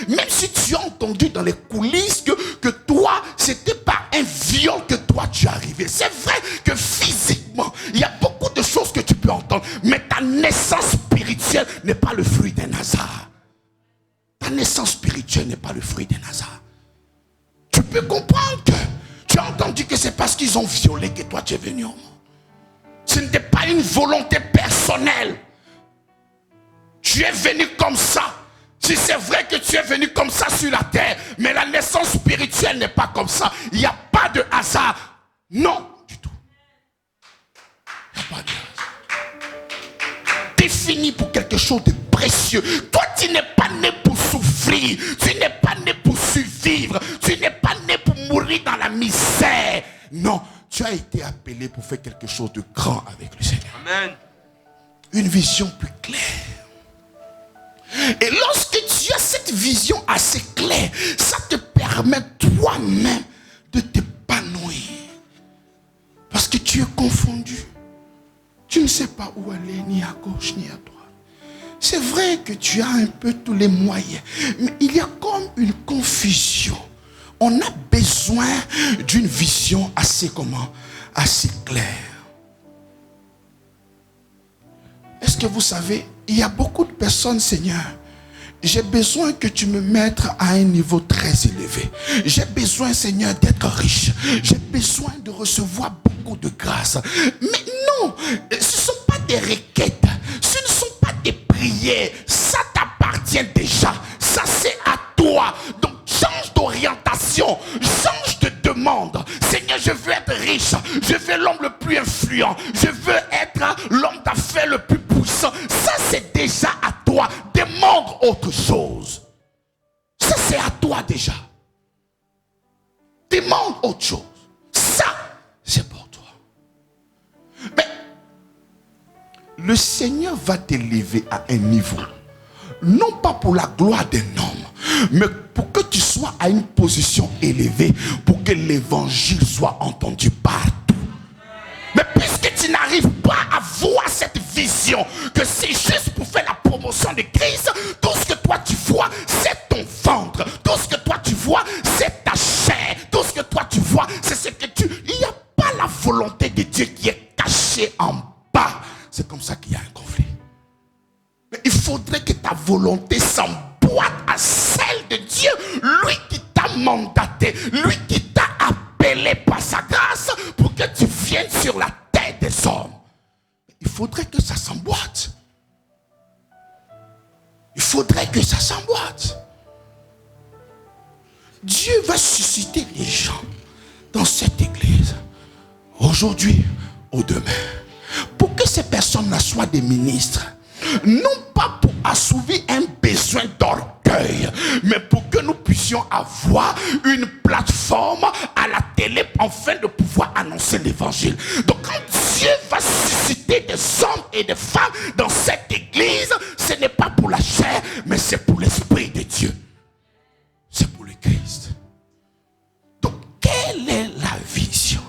Même si tu as entendu dans les coulisses que toi, c'était par un viol que toi tu es arrivé. C'est vrai que physiquement, il y a beaucoup de choses que tu peux entendre. Mais ta naissance spirituelle n'est pas le fruit d'un hasard. Ta naissance spirituelle n'est pas le fruit d'un hasard. Tu peux comprendre que tu as entendu que c'est parce qu'ils ont violé que toi tu es venu au monde. Ce n'était pas une volonté personnelle. Tu es venu comme ça. Si c'est vrai que tu es venu comme ça sur la terre, mais la naissance spirituelle n'est pas comme ça. Il n'y a pas de hasard. Non, du tout. Il n'y a pas de hasard. Tu es fini pour quelque chose de précieux. Toi, tu n'es pas né pour souffrir. Tu n'es pas né pour survivre. Tu n'es pas né pour mourir dans la misère. Non, tu as été appelé pour faire quelque chose de grand avec le Seigneur. Amen. Une vision plus claire. Et lorsque tu as cette vision assez claire, ça te permet toi-même de t'épanouir. Parce que tu es confondu. Tu ne sais pas où aller, ni à gauche, ni à droite. C'est vrai que tu as un peu tous les moyens, mais il y a comme une confusion. On a besoin d'une vision assez claire. Est-ce que vous savez, il y a beaucoup de personnes, Seigneur, j'ai besoin que tu me mettes à un niveau très élevé. J'ai besoin, Seigneur, d'être riche. J'ai besoin de recevoir beaucoup de grâce. Mais non, ce ne sont pas des requêtes. Ce ne sont pas des prières. Ça t'appartient déjà. Ça, c'est à toi. Donc, change d'orientation. Change de demande. Seigneur, je veux être riche. Je veux l'homme le plus influent. Je veux être l'homme d'affaires le plus puissant. Ça, c'est déjà à toi. Demande autre chose. Ça, c'est à toi déjà. Demande autre chose. Ça, c'est pour toi. Mais le Seigneur va t'élever à un niveau. Non pas pour la gloire d'un homme, mais pour que tu sois à une position élevée, pour que l'évangile soit entendu partout. Mais puisque tu n'arrives pas à voir cette vision, que c'est juste pour faire la promotion de Christ, tout ce que toi tu vois, c'est ton ventre. Tout ce que toi tu vois, c'est ta chair. Tout ce que toi tu vois, c'est ce que tu... Il n'y a pas la volonté de Dieu qui est cachée en bas. C'est comme ça qu'il y a un conflit. Mais il faudrait que ta volonté s'emboîte à celle de Dieu. Lui qui t'a mandaté, lui qui t'a appelé par sa grâce pour que tu viennes sur la tête des hommes. Il faudrait que ça s'emboîte. Il faudrait que ça s'emboîte. Dieu va susciter les gens dans cette église, aujourd'hui ou demain, pour que ces personnes-là soient des ministres, non pas pour assouvir un besoin d'orgueil, mais pour que nous puissions avoir une plateforme à la télé afin de pouvoir annoncer l'évangile. Donc quand Dieu va susciter des hommes et des femmes dans cette église, ce n'est pas pour la chair, mais c'est pour l'Esprit de Dieu. C'est pour le Christ. Donc quelle est la vision?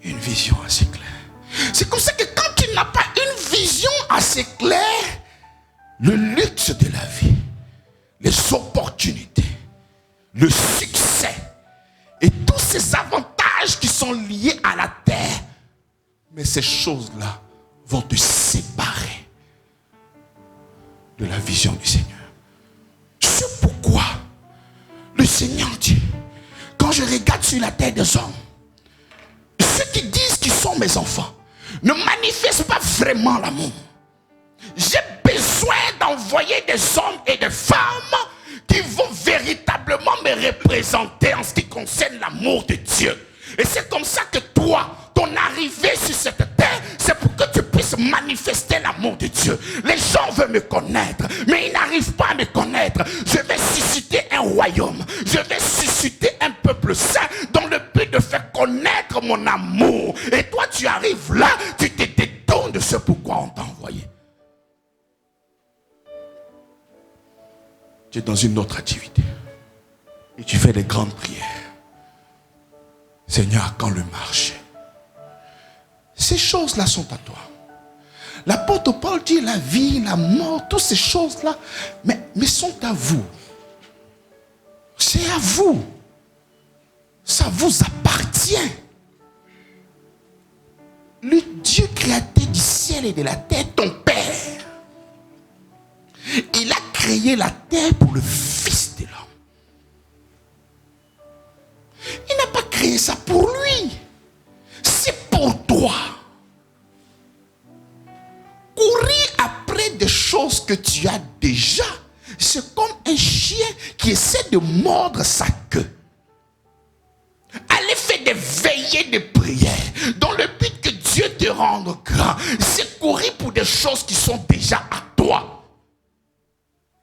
Une vision assez claire. C'est comme ça que quand tu n'as pas une vision assez claire, le luxe de la vie, les opportunités, le succès et tous ces avantages qui sont liés à la terre, mais ces choses-là vont te séparer de la vision du Seigneur. C'est pourquoi le Seigneur dit, quand je regarde sur la terre des hommes, ceux qui disent qu'ils sont mes enfants ne manifestent pas vraiment l'amour. J'ai besoin d'envoyer des hommes et des femmes qui vont véritablement me représenter en ce qui concerne l'amour de Dieu. Et c'est comme ça que toi, ton arrivée sur cette terre, c'est pour que tu puisses manifester l'amour de Dieu. Les gens veulent me connaître, mais ils n'arrivent pas à me connaître. Je vais susciter un royaume. Je vais susciter un peuple saint dans le but de faire connaître mon amour. Et toi, tu arrives là, tu te détournes de ce pourquoi on t'a envoyé. Tu es dans une autre activité. Et tu fais des grandes prières. Seigneur, quand le marché. Ces choses-là sont à toi. L'apôtre Paul dit la vie, la mort, toutes ces choses-là, mais sont à vous. C'est à vous. Ça vous appartient. Le Dieu créateur du ciel et de la terre, ton Père, il a créé la terre pour le Fils de l'homme. Il n'a pas créé ça pour lui. C'est pour toi. Courir après des choses que tu as déjà, c'est comme un chien qui essaie de mordre sa queue. Aller faire des veillées de prière dans le but que Dieu te rende grand, c'est courir pour des choses qui sont déjà à toi.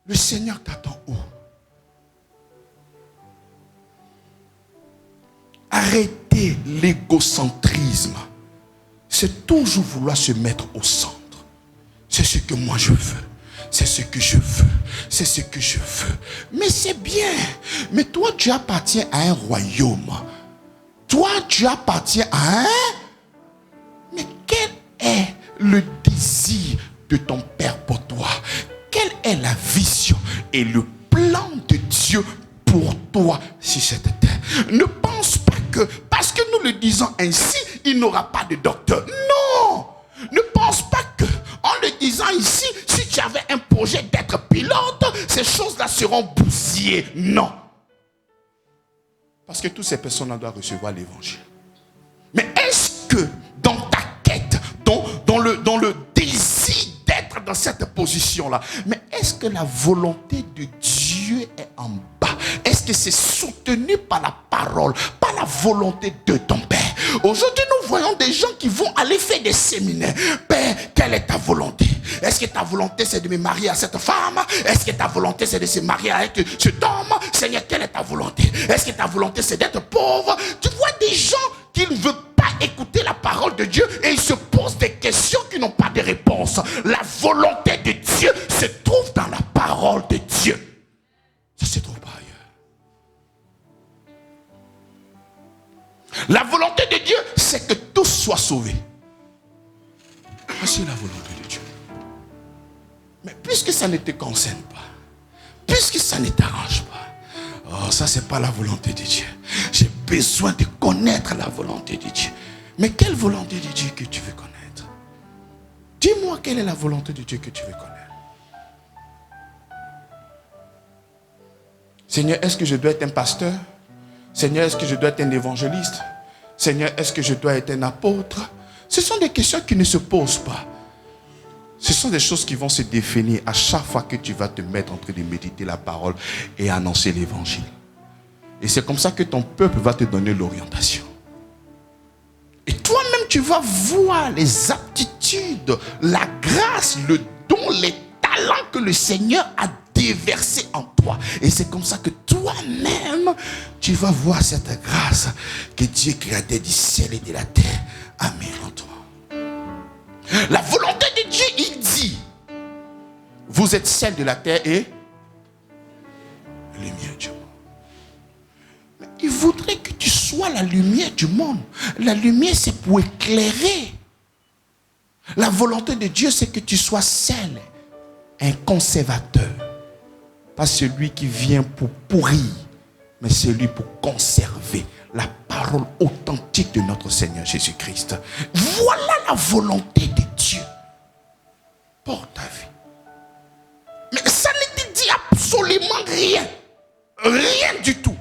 Le Seigneur t'attend où? Arrêtez l'égocentrisme. C'est toujours vouloir se mettre au centre. C'est ce que moi je veux. C'est ce que je veux. C'est ce que je veux. Mais c'est bien. Mais toi, tu appartiens à un royaume. Toi, tu appartiens à un... Mais quel est le désir de ton Père pour toi? Quelle est la vision et le plan de Dieu pour toi sur cette terre? Ne pense pas que, parce que nous le disons ainsi, il n'aura pas de docteur. Non! Ne pense pas que, en le disant ici, si tu avais un projet d'être pilote, ces choses-là seront bousillées. Non. Parce que toutes ces personnes doivent recevoir l'évangile. Mais est-ce que dans ta quête, dans le désir d'être dans cette position-là, mais est-ce que la volonté de Dieu est en bas? Est-ce que c'est soutenu par la parole, par la volonté de ton Père? Aujourd'hui, nous voyons des gens qui vont aller faire des séminaires. Père, quelle est ta volonté? Est-ce que ta volonté c'est de me marier à cette femme? Est-ce que ta volonté c'est de se marier avec cet homme? Seigneur, quelle est ta volonté? Est-ce que ta volonté c'est d'être pauvre? Tu vois des gens qui ne veulent pas écouter la parole de Dieu et ils se posent des questions qui n'ont pas de réponse. La volonté de Dieu se trouve dans la parole de Dieu. Ça se trouve pas ailleurs. La volonté de Dieu, c'est que tous soient sauvés. C'est la volonté de Dieu. Mais puisque ça ne te concerne pas, puisque ça ne t'arrange pas, oh, ça c'est pas la volonté de Dieu. J'ai besoin de connaître la volonté de Dieu. Mais quelle volonté de Dieu que tu veux connaître? Dis-moi quelle est la volonté de Dieu que tu veux connaître. Seigneur, est-ce que je dois être un pasteur? Seigneur, est-ce que je dois être un évangéliste? Seigneur, est-ce que je dois être un apôtre? Ce sont des questions qui ne se posent pas. Ce sont des choses qui vont se définir à chaque fois que tu vas te mettre en train de méditer la parole et annoncer l'évangile. Et c'est comme ça que ton peuple va te donner l'orientation. Et toi-même, tu vas voir les aptitudes l'aptitude, la grâce, le don, les talents que le Seigneur a déversés en toi. Et c'est comme ça que toi-même, tu vas voir cette grâce que Dieu créateur du ciel et de la terre a mis en toi. La volonté de Dieu, il dit, vous êtes celle de la terre et lumière du monde. Mais il voudrait que tu sois la lumière du monde. La lumière, c'est pour éclairer. La volonté de Dieu, c'est que tu sois celle, un conservateur. Pas celui qui vient pour pourrir, mais celui pour conserver la parole authentique de notre Seigneur Jésus-Christ. Voilà la volonté de Dieu pour ta vie. Mais ça ne te dit absolument rien. Rien du tout.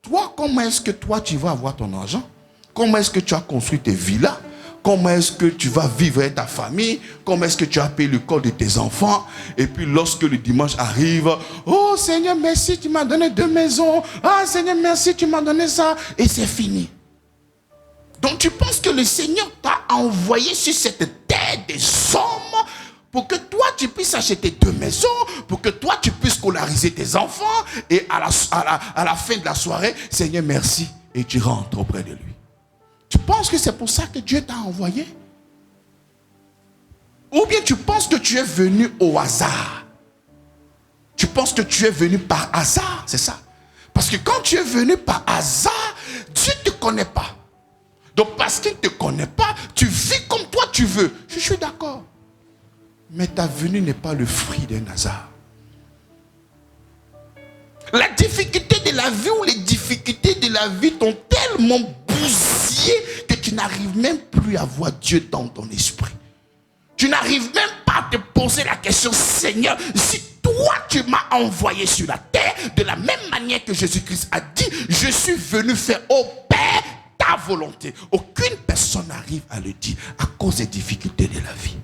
Toi, comment est-ce que toi tu vas avoir ton argent? Comment est-ce que tu as construit tes villas? Comment est-ce que tu vas vivre avec ta famille? Comment est-ce que tu as payé le corps de tes enfants? Et puis lorsque le dimanche arrive, oh Seigneur, merci, tu m'as donné 2 maisons. Ah Seigneur, merci, tu m'as donné ça. Et c'est fini. Donc tu penses que le Seigneur t'a envoyé sur cette terre des hommes pour que toi tu puisses acheter 2 maisons, pour que toi tu puisses scolariser tes enfants, et à la fin de la soirée, Seigneur, merci, et tu rentres auprès de lui. Tu penses que c'est pour ça que Dieu t'a envoyé? Ou bien tu penses que tu es venu au hasard? Tu penses que tu es venu par hasard, c'est ça? Parce que quand tu es venu par hasard, Dieu ne te connaît pas. Donc parce qu'il ne te connaît pas, tu vis comme toi tu veux. Je suis d'accord. Mais ta venue n'est pas le fruit d'un hasard. La difficulté de la vie ou les difficultés de la vie t'ont tellement bousillé que tu n'arrives même plus à voir Dieu dans ton esprit. Tu n'arrives même pas à te poser la question, Seigneur, si toi tu m'as envoyé sur la terre, de la même manière que Jésus-Christ a dit, je suis venu faire au Père ta volonté. Aucune personne n'arrive à le dire à cause des difficultés de la vie.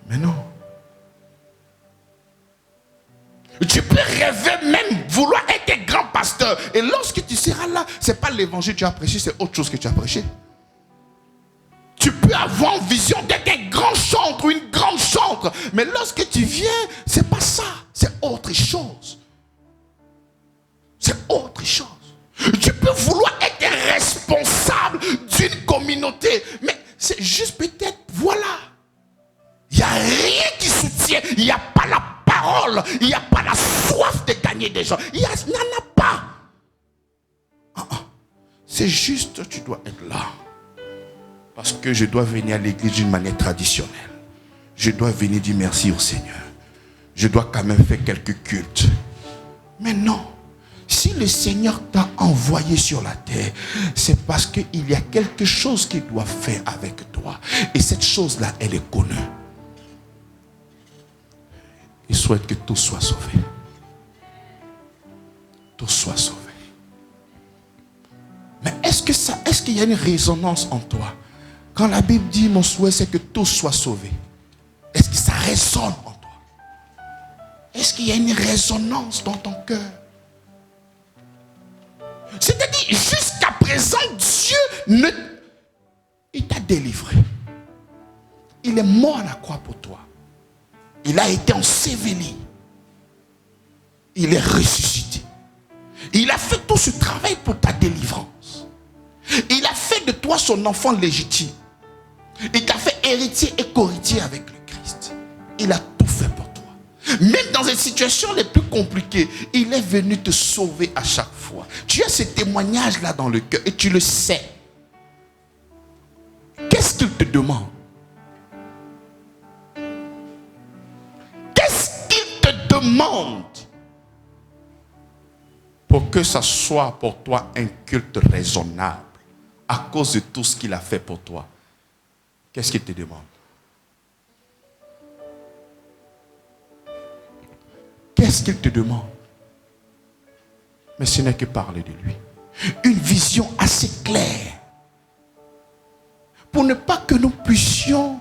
Mais non. Tu peux rêver même, vouloir être un grand pasteur. Et lorsque tu seras là, ce n'est pas l'évangile que tu as prêché, c'est autre chose que tu as prêché. Tu peux avoir une vision d'être un grand chantre ou une grande chantre. Mais lorsque tu viens, ce n'est pas ça. C'est autre chose. C'est autre chose. Tu peux vouloir être responsable d'une communauté. Mais c'est juste peut-être, voilà. Il n'y a rien qui soutient. Il n'y a pas la parole. Il n'y a pas la soif de gagner des gens. Il n'y en a pas. C'est juste, tu dois être là. Parce que je dois venir à l'église d'une manière traditionnelle. Je dois venir dire merci au Seigneur. Je dois quand même faire quelques cultes. Mais non. Si le Seigneur t'a envoyé sur la terre, c'est parce qu'il y a quelque chose qu'il doit faire avec toi. Et cette chose-là, elle est connue. Il souhaite que tout soit sauvé. Tout soit sauvé. Mais est-ce qu'il y a une résonance en toi? Quand la Bible dit mon souhait c'est que tout soit sauvé, est-ce que ça résonne en toi? Est-ce qu'il y a une résonance dans ton cœur? C'est-à-dire jusqu'à présent Dieu il t'a délivré. Il est mort à la croix pour toi. Il a été enseveli. Il est ressuscité. Il a fait tout ce travail pour ta délivrance. Il a fait de toi son enfant légitime. Il t'a fait héritier et co-héritier avec le Christ. Il a tout fait pour toi. Même dans les situations les plus compliquées, il est venu te sauver à chaque fois. Tu as ce témoignage-là dans le cœur et tu le sais. Qu'est-ce qu'il te demande? Qu'est-ce qu'il te demande pour que ça soit pour toi un culte raisonnable à cause de tout ce qu'il a fait pour toi? Qu'est-ce qu'il te demande? Qu'est-ce qu'il te demande? Mais ce n'est que parler de lui. Une vision assez claire pour ne pas que nous puissions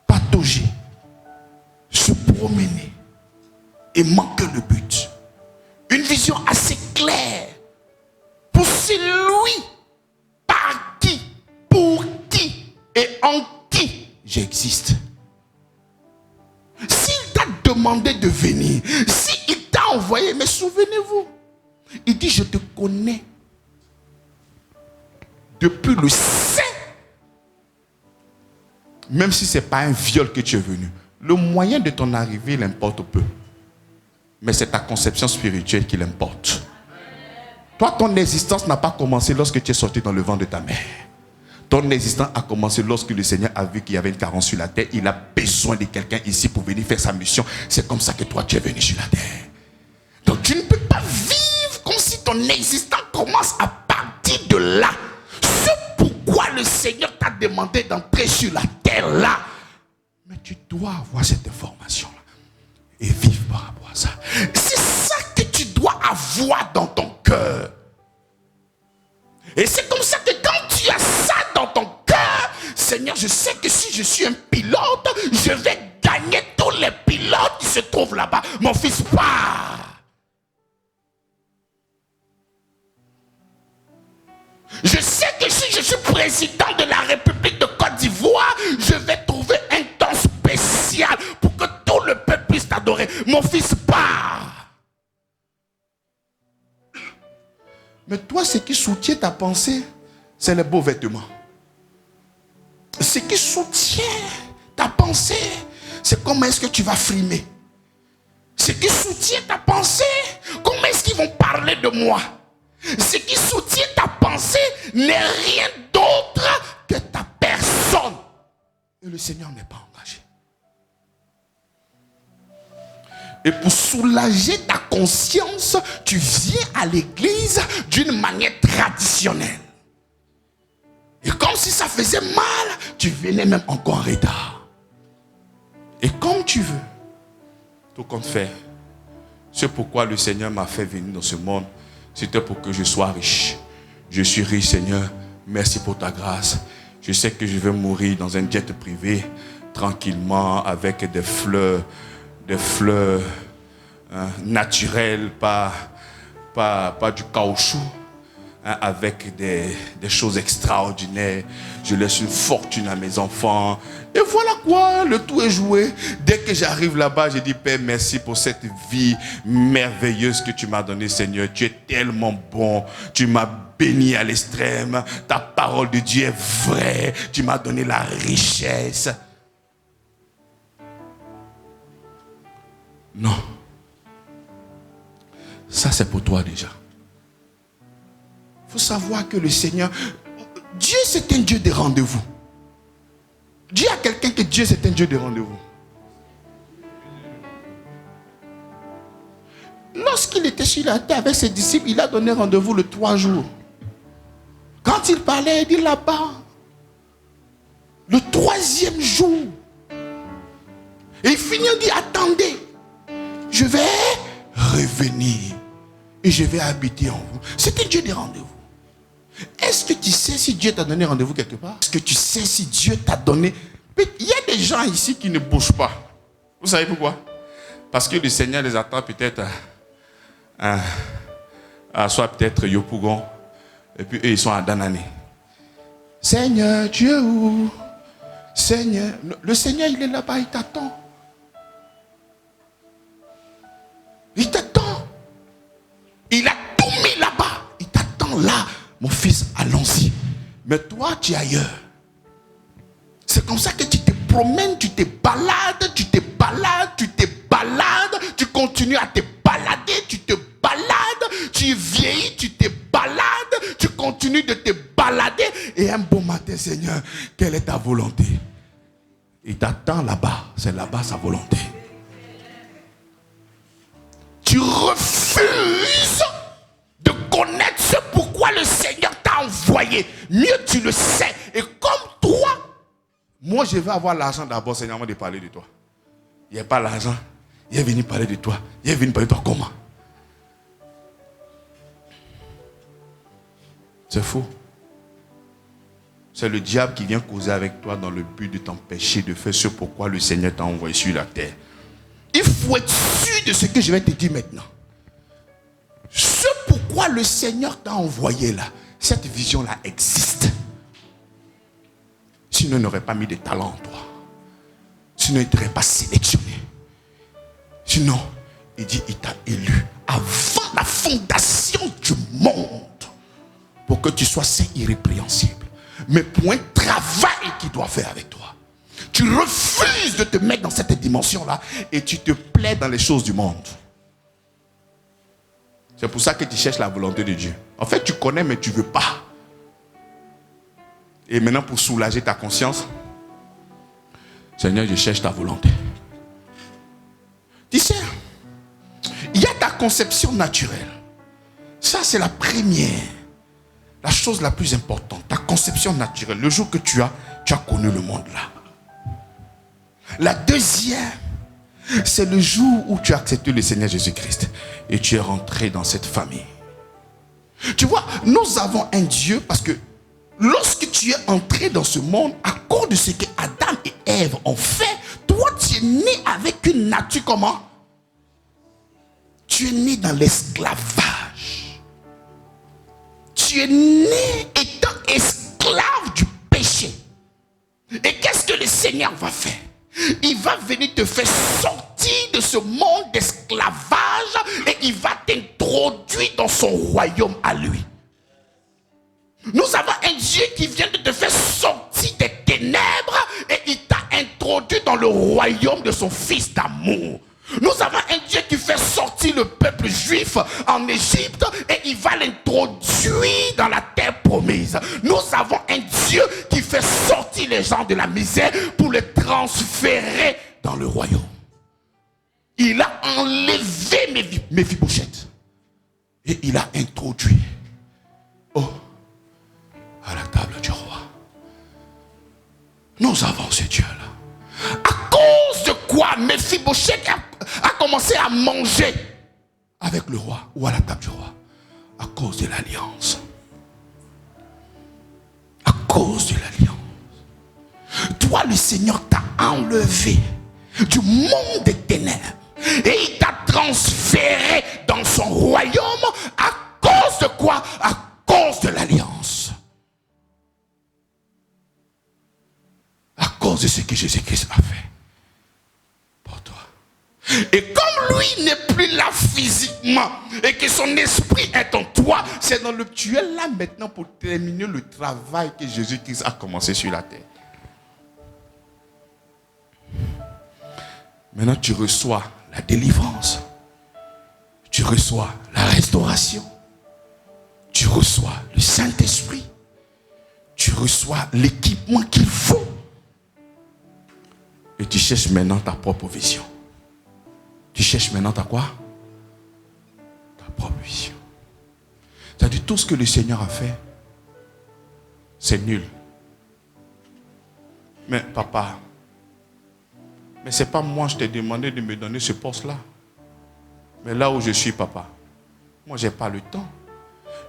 patauger, se promener et manquer le but. Une vision assez claire pour celui par et en qui j'existe. S'il t'a demandé de venir, s'il t'a envoyé, mais souvenez-vous, il dit, je te connais depuis le sein. Même si ce n'est pas un viol que tu es venu, le moyen de ton arrivée, il importe peu. Mais c'est ta conception spirituelle qui l'importe. Toi, ton existence n'a pas commencé lorsque tu es sorti dans le ventre de ta mère. Ton existence a commencé lorsque le Seigneur a vu qu'il y avait une carence sur la terre. Il a besoin de quelqu'un ici pour venir faire sa mission. C'est comme ça que toi, tu es venu sur la terre. Donc, tu ne peux pas vivre comme si ton existence commence à partir de là. C'est pourquoi le Seigneur t'a demandé d'entrer sur la terre là. Mais tu dois avoir cette information-là et vivre par rapport à ça. C'est ça que tu dois avoir dans ton cœur. Et c'est comme ça que quand tu as ça dans ton cœur, Seigneur, je sais que si je suis un pilote, je vais gagner tous les pilotes qui se trouvent là-bas. Mon fils part. Je sais que si je suis président de la République de Côte d'Ivoire, je vais trouver un temps spécial pour que tout le peuple puisse t'adorer. Mon fils part. Mais toi, ce qui soutient ta pensée, c'est les beaux vêtements. Ce qui soutient ta pensée, c'est comment est-ce que tu vas frimer. Ce qui soutient ta pensée, comment est-ce qu'ils vont parler de moi. Ce qui soutient ta pensée n'est rien d'autre que ta personne. Et le Seigneur n'est pas engagé. Et pour soulager ta conscience, tu viens à l'église d'une manière traditionnelle. Et comme si ça faisait mal, tu venais même encore en retard. Et comme tu veux, tout compte fait. C'est pourquoi le Seigneur m'a fait venir dans ce monde. C'était pour que je sois riche. Je suis riche, Seigneur. Merci pour ta grâce. Je sais que je vais mourir dans un jet privé, tranquillement, avec des fleurs naturelles, pas du caoutchouc, avec des choses extraordinaires. Je laisse une fortune à mes enfants. Et voilà quoi, le tout est joué. Dès que j'arrive là-bas, je dis, Père, merci pour cette vie merveilleuse que tu m'as donnée, Seigneur. Tu es tellement bon. Tu m'as béni à l'extrême. Ta parole de Dieu est vraie. Tu m'as donné la richesse. Non. Ça, c'est pour toi déjà. Il faut savoir que le Seigneur, Dieu, c'est un Dieu de rendez-vous. Dis à quelqu'un que Dieu, c'est un Dieu de rendez-vous. Lorsqu'il était sur la terre avec ses disciples, il a donné rendez-vous le 3 jours. Quand il parlait, il dit là-bas, le 3e jour. Et il finit, il dit, attendez, je vais revenir et je vais habiter en vous. C'est un Dieu de rendez-vous. Est-ce que tu sais si Dieu t'a donné rendez-vous quelque part? Est-ce que tu sais si Dieu t'a donné... Il y a des gens ici qui ne bougent pas. Vous savez pourquoi? Parce que le Seigneur les attend peut-être soit peut-être Yopougon. Et puis eux, ils sont à Danané. Seigneur, tu es où? Seigneur, le Seigneur, il est là-bas, il t'attend. Il t'attend. Il a tout mis là-bas. Il t'attend là. Mon fils, allons-y. Mais toi, tu es ailleurs. C'est comme ça que tu te promènes, tu te balades, tu te balades, tu te balades, tu continues à te balader, tu te balades, tu vieillis, tu te balades, tu continues de te balader. Et un beau matin, Seigneur, quelle est ta volonté? Il t'attend là-bas. C'est là-bas sa volonté. Tu refuses de connaître ce pourquoi le Seigneur t'a envoyé. Mieux tu le sais. Et comme toi, moi je vais avoir l'argent d'abord, Seigneur, avant de parler de toi. Il n'y a pas l'argent. Il est venu parler de toi. Il est venu parler de toi comment? C'est faux. C'est le diable qui vient causer avec toi dans le but de t'empêcher de faire ce pourquoi le Seigneur t'a envoyé sur la terre. Il faut être sûr de ce que je vais te dire maintenant. Ce pourquoi le Seigneur t'a envoyé là, cette vision-là existe. Sinon, il n'aurait pas mis de talent en toi. Sinon, il ne t'aurait pas sélectionné. Sinon, il dit, il t'a élu avant la fondation du monde pour que tu sois saint irrépréhensible. Mais pour un travail qu'il doit faire avec toi. Tu refuses de te mettre dans cette dimension-là et tu te plais dans les choses du monde. C'est pour ça que tu cherches la volonté de Dieu. En fait, tu connais, mais tu ne veux pas. Et maintenant, pour soulager ta conscience, Seigneur, je cherche ta volonté. Tu sais, il y a ta conception naturelle. Ça, c'est la première. La chose la plus importante. Ta conception naturelle. Le jour que tu as connu le monde là. La deuxième, c'est le jour où tu as accepté le Seigneur Jésus-Christ. Et tu es rentré dans cette famille. Tu vois, nous avons un Dieu parce que lorsque tu es entré dans ce monde, à cause de ce que Adam et Ève ont fait, toi tu es né avec une nature comment? Tu es né dans l'esclavage. Tu es né étant esclave du péché. Et qu'est-ce que le Seigneur va faire? Il va venir te faire sortir de ce monde d'esclavage et il va t'introduire dans son royaume à lui. Nous avons un Dieu qui vient de te faire sortir des ténèbres et il t'a introduit dans le royaume de son Fils d'amour. Nous avons un Dieu qui fait sortir le peuple juif en Égypte et il va l'introduire dans la terre promise. Nous avons un Dieu qui fait sortir les gens de la misère pour les transférer dans le royaume. Il a enlevé Méphibosheth et il a introduit à la table du roi. Nous avons ce Dieu-là. À cause de quoi Méphibosheth a commencé à manger avec le roi ou à la table du roi? À cause de l'alliance. À cause de l'alliance. Toi, le Seigneur t'a enlevé du monde des ténèbres et il t'a transféré dans son royaume. À cause de quoi? À cause de l'alliance. À cause de ce que Jésus-Christ a fait pour toi. Et comme lui n'est plus là physiquement et que son esprit est en toi, c'est dans le tu es là maintenant pour terminer le travail que Jésus-Christ a commencé sur la terre. Maintenant tu reçois la délivrance, tu reçois la restauration, tu reçois le Saint-Esprit, tu reçois l'équipement qu'il faut. Et tu cherches maintenant ta propre vision. Tu cherches maintenant ta quoi? Ta propre vision. C'est-à-dire tout ce que le Seigneur a fait, c'est nul. Mais papa, mais c'est pas moi, je t'ai demandé de me donner ce poste-là. Mais là où je suis, papa, moi j'ai pas le temps.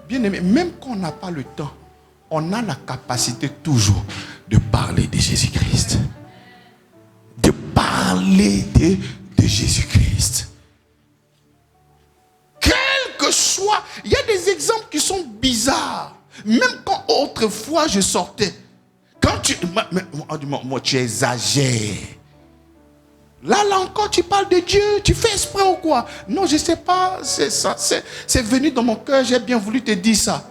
Bien aimé, même quand on n'a pas le temps, on a la capacité toujours de parler de Jésus-Christ. De parler de Jésus-Christ. Quel que soit, il y a des exemples qui sont bizarres. Même quand autrefois je sortais, quand moi tu exagères. Là encore tu parles de Dieu, tu fais exprès ou quoi? Non, je sais pas, c'est ça, c'est venu dans mon cœur, j'ai bien voulu te dire ça.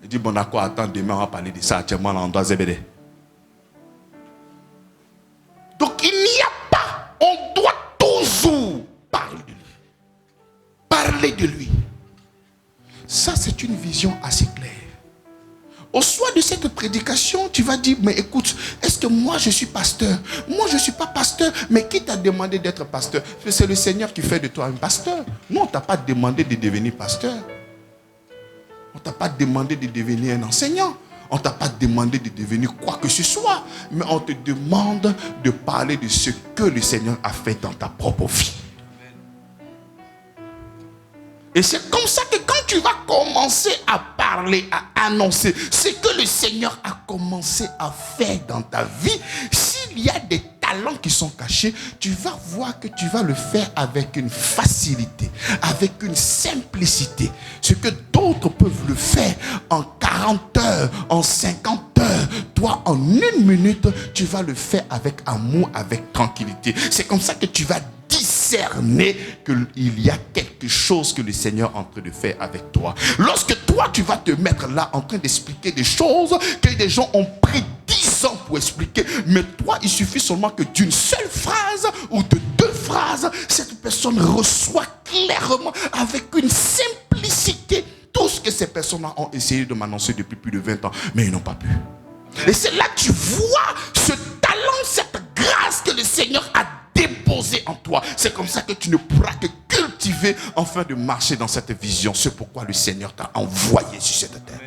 Il dit bon d'accord, attends, demain on va parler de ça, actuellement là on doit zébéder. Donc il n'y a pas, on doit toujours parler de lui. Parler de lui. Ça c'est une vision assez claire. Au soir de cette prédication, tu vas dire, mais écoute, est-ce que moi je suis pasteur? Moi je ne suis pas pasteur, mais qui t'a demandé d'être pasteur? C'est le Seigneur qui fait de toi un pasteur. Non, on ne t'a pas demandé de devenir pasteur. On ne t'a pas demandé de devenir un enseignant. On ne t'a pas demandé de devenir quoi que ce soit. Mais on te demande de parler de ce que le Seigneur a fait dans ta propre vie. Et c'est comme ça que quand tu vas commencer à parler, à annoncer ce que le Seigneur a commencé à faire dans ta vie, s'il y a des talents qui sont cachés, tu vas voir que tu vas le faire avec une facilité, avec une simplicité. Ce que d'autres peuvent le faire en 40 heures, en 50 heures, toi, en 1 minute, tu vas le faire avec amour, avec tranquillité. C'est comme ça que tu vas discerner qu'il y a quelque chose que le Seigneur est en train de faire avec toi. Lorsque toi, tu vas te mettre là en train d'expliquer des choses que des gens ont pris 10 ans pour expliquer, mais toi, il suffit seulement que d'une seule phrase ou de 2 phrases, cette personne reçoit clairement, avec une simplicité, tout ce que ces personnes ont essayé de m'annoncer depuis plus de 20 ans, mais ils n'ont pas pu. Et c'est là que tu vois ce talent, cette grâce que le Seigneur a déposé en toi. C'est comme ça que tu ne pourras que cultiver afin de marcher dans cette vision. C'est pourquoi le Seigneur t'a envoyé sur cette terre.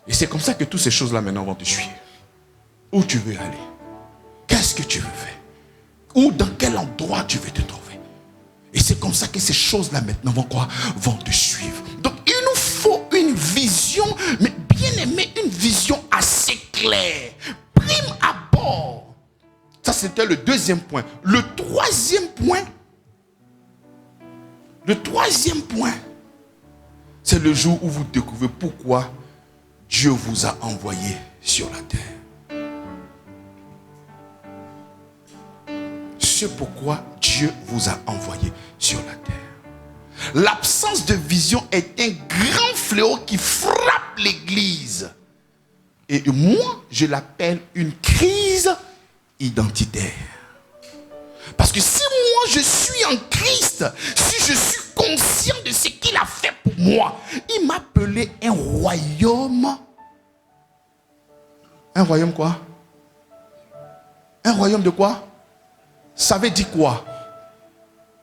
Et c'est comme ça que toutes ces choses-là maintenant vont te suivre. Où tu veux aller? Qu'est-ce que tu veux faire? Ou dans quel endroit tu veux te trouver? Et c'est comme ça que ces choses-là maintenant vont te suivre. Donc il nous faut une vision, mais bien aimé, une vision assez claire. Prime abord. Ça, c'était le 2e point. Le troisième point, c'est le jour où vous découvrez pourquoi Dieu vous a envoyé sur la terre. C'est pourquoi Dieu vous a envoyé sur la terre. L'absence de vision est un grand fléau qui frappe l'Église. Et moi, je l'appelle une crise identitaire. Parce que si moi je suis en Christ, si je suis conscient de ce qu'il a fait pour moi, il m'a appelé un royaume. Un royaume quoi? Un royaume de quoi? Ça veut dire quoi?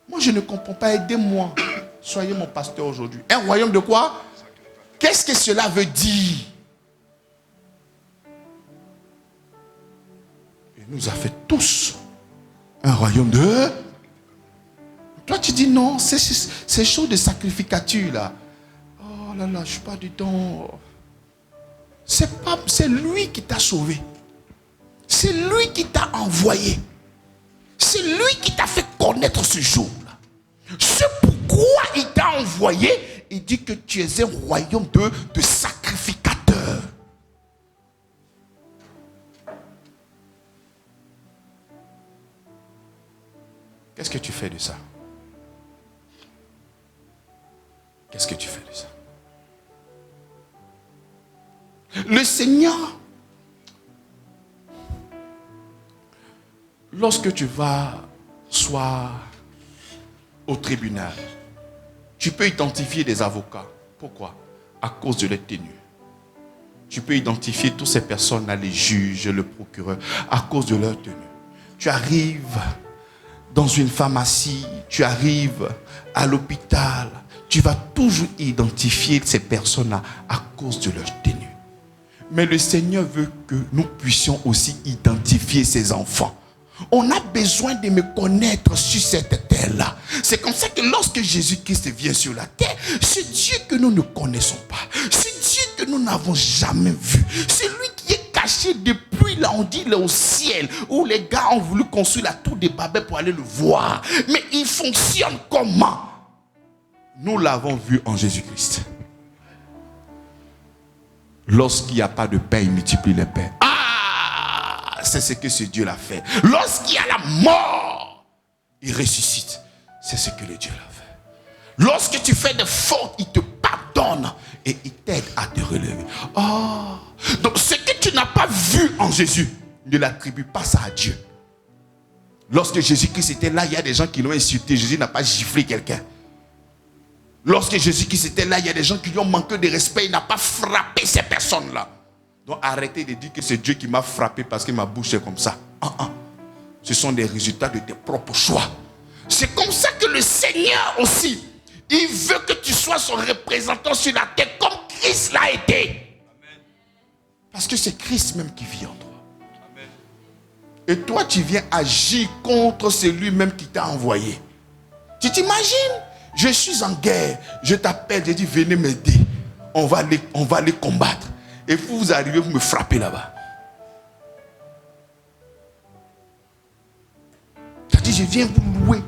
Moi je ne comprends pas, aidez-moi. Soyez mon pasteur aujourd'hui. Un royaume de quoi? Qu'est-ce que cela veut dire? Il nous a fait tous un royaume de... Toi tu dis non, c'est chaud de sacrificature là. Oh là là, je ne suis pas dedans. C'est lui qui t'a sauvé. C'est lui qui t'a envoyé. C'est lui qui t'a fait connaître ce jour-là. C'est pourquoi il t'a envoyé. Il dit que tu es un royaume de sacrificateurs. Qu'est-ce que tu fais de ça? Qu'est-ce que tu fais de ça? Le Seigneur, lorsque tu vas soit au tribunal, tu peux identifier des avocats. Pourquoi? À cause de leur tenue. Tu peux identifier toutes ces personnes-là, les juges, le procureur, à cause de leur tenue. Tu arrives dans une pharmacie, tu arrives à l'hôpital, tu vas toujours identifier ces personnes-là à cause de leur tenue. Mais le Seigneur veut que nous puissions aussi identifier ses enfants. On a besoin de me connaître sur cette terre-là. C'est comme ça que lorsque Jésus-Christ vient sur la terre, c'est Dieu que nous ne connaissons pas. C'est Dieu que nous n'avons jamais vu. C'est lui qui est caché depuis là, on dit là au ciel, où les gars ont voulu construire la tour de Babel pour aller le voir. Mais il fonctionne comment? Nous l'avons vu en Jésus-Christ. Lorsqu'il n'y a pas de pain, il multiplie les pains. Ah, c'est ce que ce Dieu l'a fait. Lorsqu'il y a la mort, il ressuscite. C'est ce que le Dieu l'a fait. Lorsque tu fais des fautes, il te pardonne et il t'aide à te relever. Oh, donc ce que tu n'as pas vu en Jésus, ne l'attribue pas ça à Dieu. Lorsque Jésus-Christ était là, il y a des gens qui l'ont insulté. Jésus n'a pas giflé quelqu'un. Lorsque Jésus-Christ était là, il y a des gens qui lui ont manqué de respect. Il n'a pas frappé ces personnes-là. Donc arrêtez de dire que c'est Dieu qui m'a frappé parce que ma bouche est comme ça. Ce sont des résultats de tes propres choix. C'est comme ça que le Seigneur aussi, il veut que tu sois son représentant sur la terre comme Christ l'a été. Parce que c'est Christ même qui vit en toi. Et toi, tu viens agir contre celui-même qui t'a envoyé. Tu t'imagines? Je suis en guerre, je t'appelle, je dis venez m'aider, on va les combattre. Et vous arrivez, vous me frappez là-bas. Tu as dit je viens vous louer,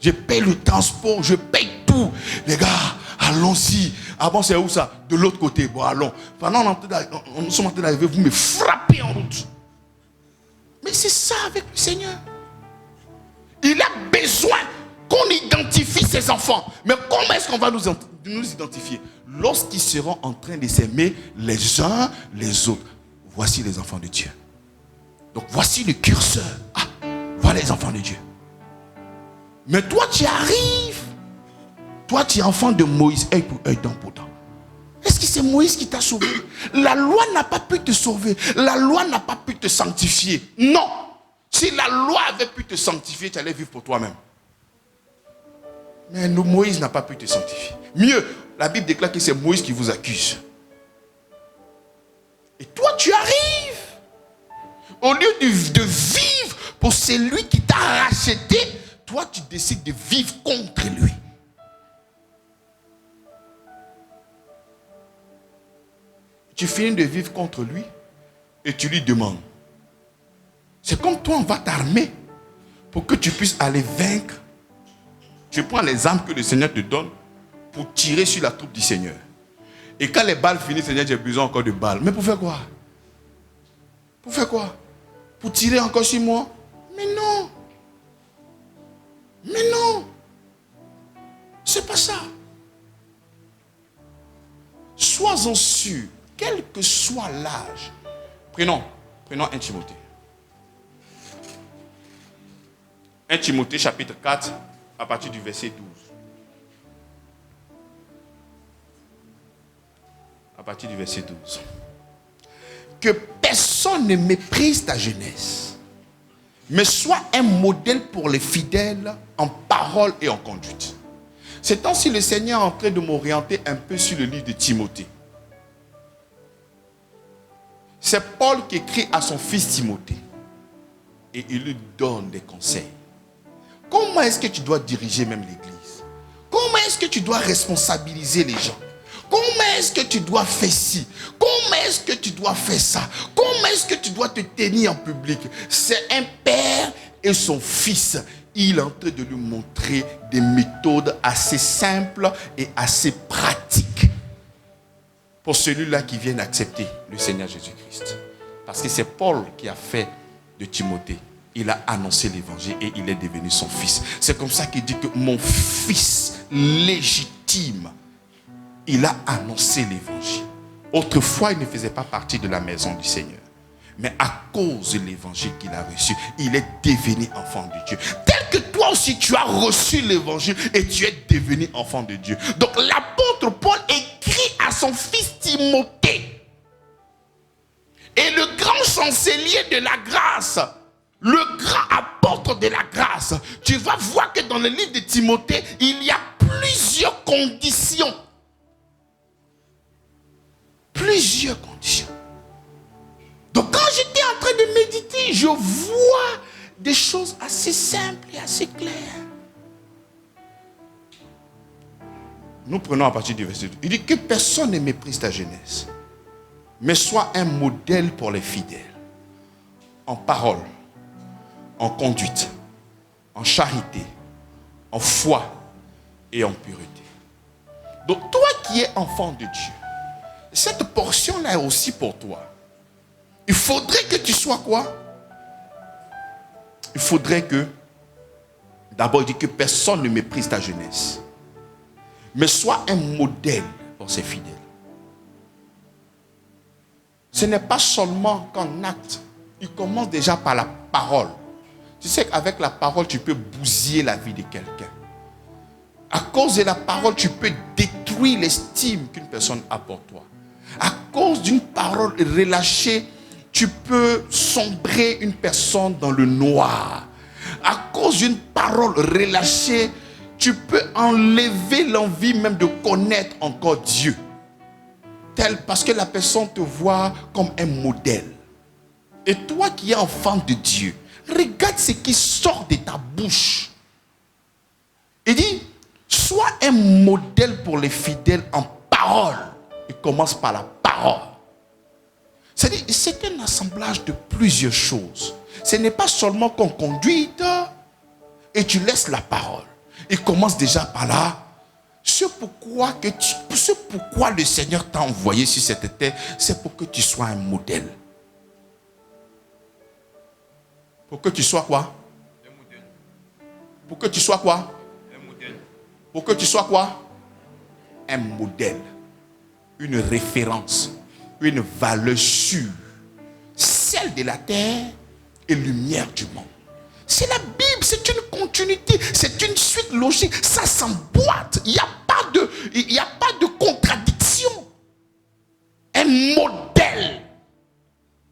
je paye le transport, je paye tout. Les gars, allons-y. Ah bon, c'est où ça? De l'autre côté. Bon, allons. Pendant nous sommes en train d'arriver, vous me frappez en route. Mais c'est ça avec le Seigneur. Il a besoin qu'on identifie ses enfants. Mais comment est-ce qu'on va nous identifier? Lorsqu'ils seront en train de s'aimer les uns les autres. Voici les enfants de Dieu. Donc voici le curseur. Ah, voilà les enfants de Dieu. Mais toi tu arrives. Toi tu es enfant de Moïse, œil pour œil, dent pour dent. Est-ce que c'est Moïse qui t'a sauvé? La loi n'a pas pu te sauver. La loi n'a pas pu te sanctifier. Non. Si la loi avait pu te sanctifier, tu allais vivre pour toi-même. Mais Moïse n'a pas pu te sanctifier. Mieux, la Bible déclare que c'est Moïse qui vous accuse. Et toi, tu arrives. Au lieu de vivre pour celui qui t'a racheté, toi, tu décides de vivre contre lui. Tu finis de vivre contre lui et tu lui demandes. C'est comme toi, on va t'armer pour que tu puisses aller vaincre. Tu prends les armes que le Seigneur te donne pour tirer sur la troupe du Seigneur. Et quand les balles finissent, Seigneur, j'ai besoin encore de balles. Mais pour faire quoi? Pour faire quoi? Pour tirer encore sur moi? Mais non. Mais non. C'est pas ça. Sois-en sûr, quel que soit l'âge. Prenons 1 Timothée. 1 Timothée chapitre 4 à partir du verset 12. À partir du verset 12. Que personne ne méprise ta jeunesse, mais sois un modèle pour les fidèles en parole et en conduite. C'est ainsi le Seigneur est en train de m'orienter un peu sur le livre de Timothée. C'est Paul qui écrit à son fils Timothée et il lui donne des conseils. Comment est-ce que tu dois diriger même l'église? Comment est-ce que tu dois responsabiliser les gens? Comment est-ce que tu dois faire ci? Comment est-ce que tu dois faire ça? Comment est-ce que tu dois te tenir en public? C'est un père et son fils. Il est en train de lui montrer des méthodes assez simples et assez pratiques pour celui-là qui vient d'accepter le Seigneur Jésus-Christ. Parce que c'est Paul qui a fait de Timothée. Il a annoncé l'évangile et il est devenu son fils. C'est comme ça qu'il dit que mon fils légitime, il a annoncé l'évangile. Autrefois, il ne faisait pas partie de la maison du Seigneur. Mais à cause de l'évangile qu'il a reçu, il est devenu enfant de Dieu. Tel que toi aussi, tu as reçu l'évangile et tu es devenu enfant de Dieu. Donc l'apôtre Paul écrit à son fils Timothée. Et le grand chancelier de la grâce, le grand apôtre de la grâce, tu vas voir que dans le livre de Timothée, il y a plusieurs conditions. Plusieurs conditions. Donc quand j'étais en train de méditer, je vois des choses assez simples et assez claires. Nous prenons à partir du verset 2. Il dit que personne ne méprise ta jeunesse, mais sois un modèle pour les fidèles, en parole, en conduite, en charité, en foi et en pureté. Donc toi qui es enfant de Dieu, cette portion-là est aussi pour toi. Il faudrait que tu sois quoi? Il faudrait que, d'abord il dit que personne ne méprise ta jeunesse, mais sois un modèle pour ses fidèles. Ce n'est pas seulement qu'en acte, il commence déjà par la parole. Tu sais qu'avec la parole, tu peux bousiller la vie de quelqu'un. À cause de la parole, tu peux détruire l'estime qu'une personne a pour toi. À cause d'une parole relâchée, tu peux sombrer une personne dans le noir. À cause d'une parole relâchée, tu peux enlever l'envie même de connaître encore Dieu. Parce que la personne te voit comme un modèle. Et toi qui es enfant de Dieu, regarde ce qui sort de ta bouche. Il dit, sois un modèle pour les fidèles en parole. Il commence par la parole. C'est-à-dire, c'est un assemblage de plusieurs choses. Ce n'est pas seulement qu'on conduite et tu laisses la parole. Il commence déjà par là. Ce pourquoi le Seigneur t'a envoyé sur cette terre, c'est pour que tu sois un modèle. Pour que tu sois quoi? Un modèle. Pour que tu sois quoi? Un modèle. Pour que tu sois quoi? Un modèle. Une référence. Une valeur sûre. Celle de la terre et lumière du monde. C'est la Bible, c'est une continuité, c'est une suite logique. Ça s'emboîte. Il n'y a pas de contradiction. Un modèle.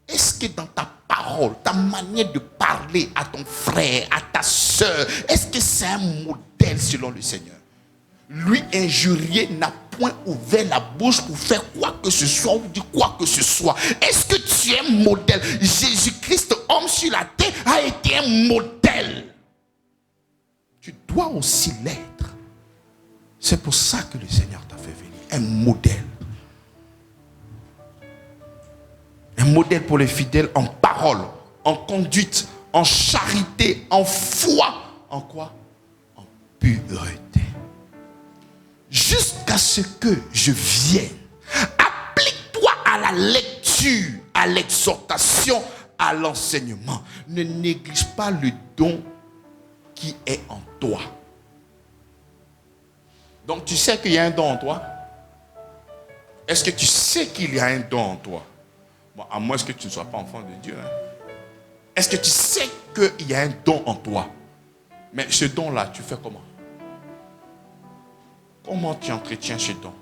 Est-ce que dans ta parole, ta manière de parler à ton frère, à ta soeur, est-ce que c'est un modèle selon le Seigneur? Lui, injurié, n'a point ouvert la bouche pour faire quoi que ce soit ou dire quoi que ce soit. Est-ce que tu es un modèle? Jésus-Christ, homme sur la terre, a été un modèle. Tu dois aussi l'être. C'est pour ça que le Seigneur t'a fait venir. Un modèle. Un modèle pour les fidèles en parole, en conduite, en charité, en foi. En quoi? En pureté. Jusqu'à ce que je vienne. Applique-toi à la lecture, à l'exhortation, à l'enseignement. Ne néglige pas le don qui est en toi. Donc tu sais qu'il y a un don en toi? Est-ce que tu sais qu'il y a un don en toi? Bon, à moins que tu ne sois pas enfant de Dieu. Hein? Est-ce que tu sais qu'il y a un don en toi? Mais ce don-là, tu fais comment? Comment tu entretiens ce don?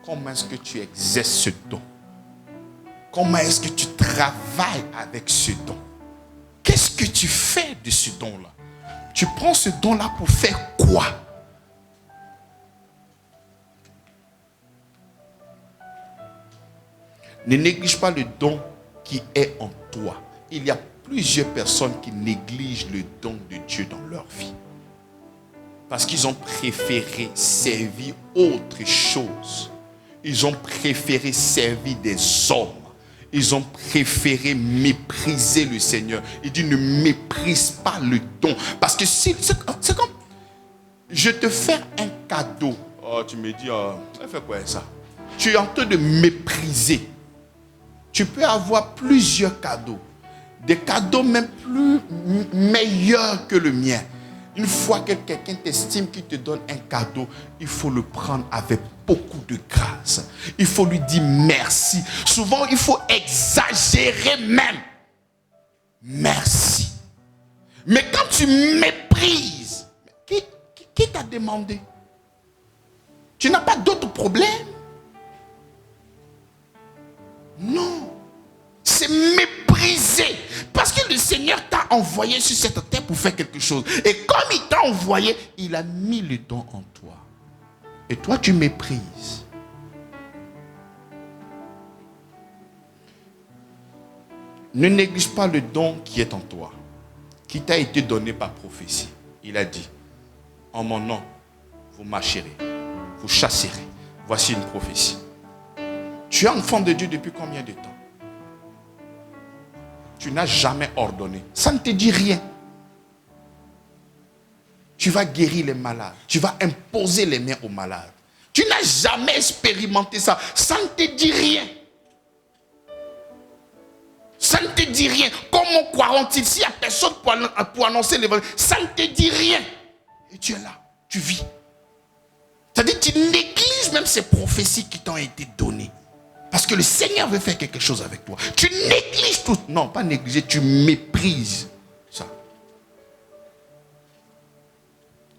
Comment est-ce que tu exerces ce don? Comment est-ce que tu travailles avec ce don? Qu'est-ce que tu fais de ce don-là? Tu prends ce don-là pour faire quoi? Ne néglige pas le don qui est en toi. Il y a plusieurs personnes qui négligent le don de Dieu dans leur vie. Parce qu'ils ont préféré servir autre chose. Ils ont préféré servir des hommes. Ils ont préféré mépriser le Seigneur. Il dit ne méprise pas le don. Parce que c'est comme je te fais un cadeau. Oh, tu me dis, ça fait quoi ça? Tu es en train de mépriser. Tu peux avoir plusieurs cadeaux. Des cadeaux même plus meilleurs que le mien. Une fois que quelqu'un t'estime qu'il te donne un cadeau, il faut le prendre avec beaucoup de grâce. Il faut lui dire merci. Souvent, il faut exagérer même. Merci. Mais quand tu méprises, qui t'a demandé? Tu n'as pas d'autres problèmes? Non. C'est mépriser. Parce que le Seigneur t'a envoyé sur cette terre pour faire quelque chose. Et comme il t'a envoyé, il a mis le don en toi. Et toi, tu méprises. Ne néglige pas le don qui est en toi, qui t'a été donné par prophétie. Il a dit, en mon nom, vous marcherez, vous chasserez. Voici une prophétie. Tu es enfant de Dieu depuis combien de temps? Tu n'as jamais ordonné. Ça ne te dit rien. Tu vas guérir les malades. Tu vas imposer les mains aux malades. Tu n'as jamais expérimenté ça. Ça ne te dit rien. Ça ne te dit rien. Comment croiront-ils s'il n'y a personne pour annoncer l'évangile? Ça ne te dit rien. Et tu es là. Tu vis. C'est-à-dire que tu négliges même ces prophéties qui t'ont été données. Parce que le Seigneur veut faire quelque chose avec toi. Tu négliges tout. Non, pas négliger, tu méprises ça.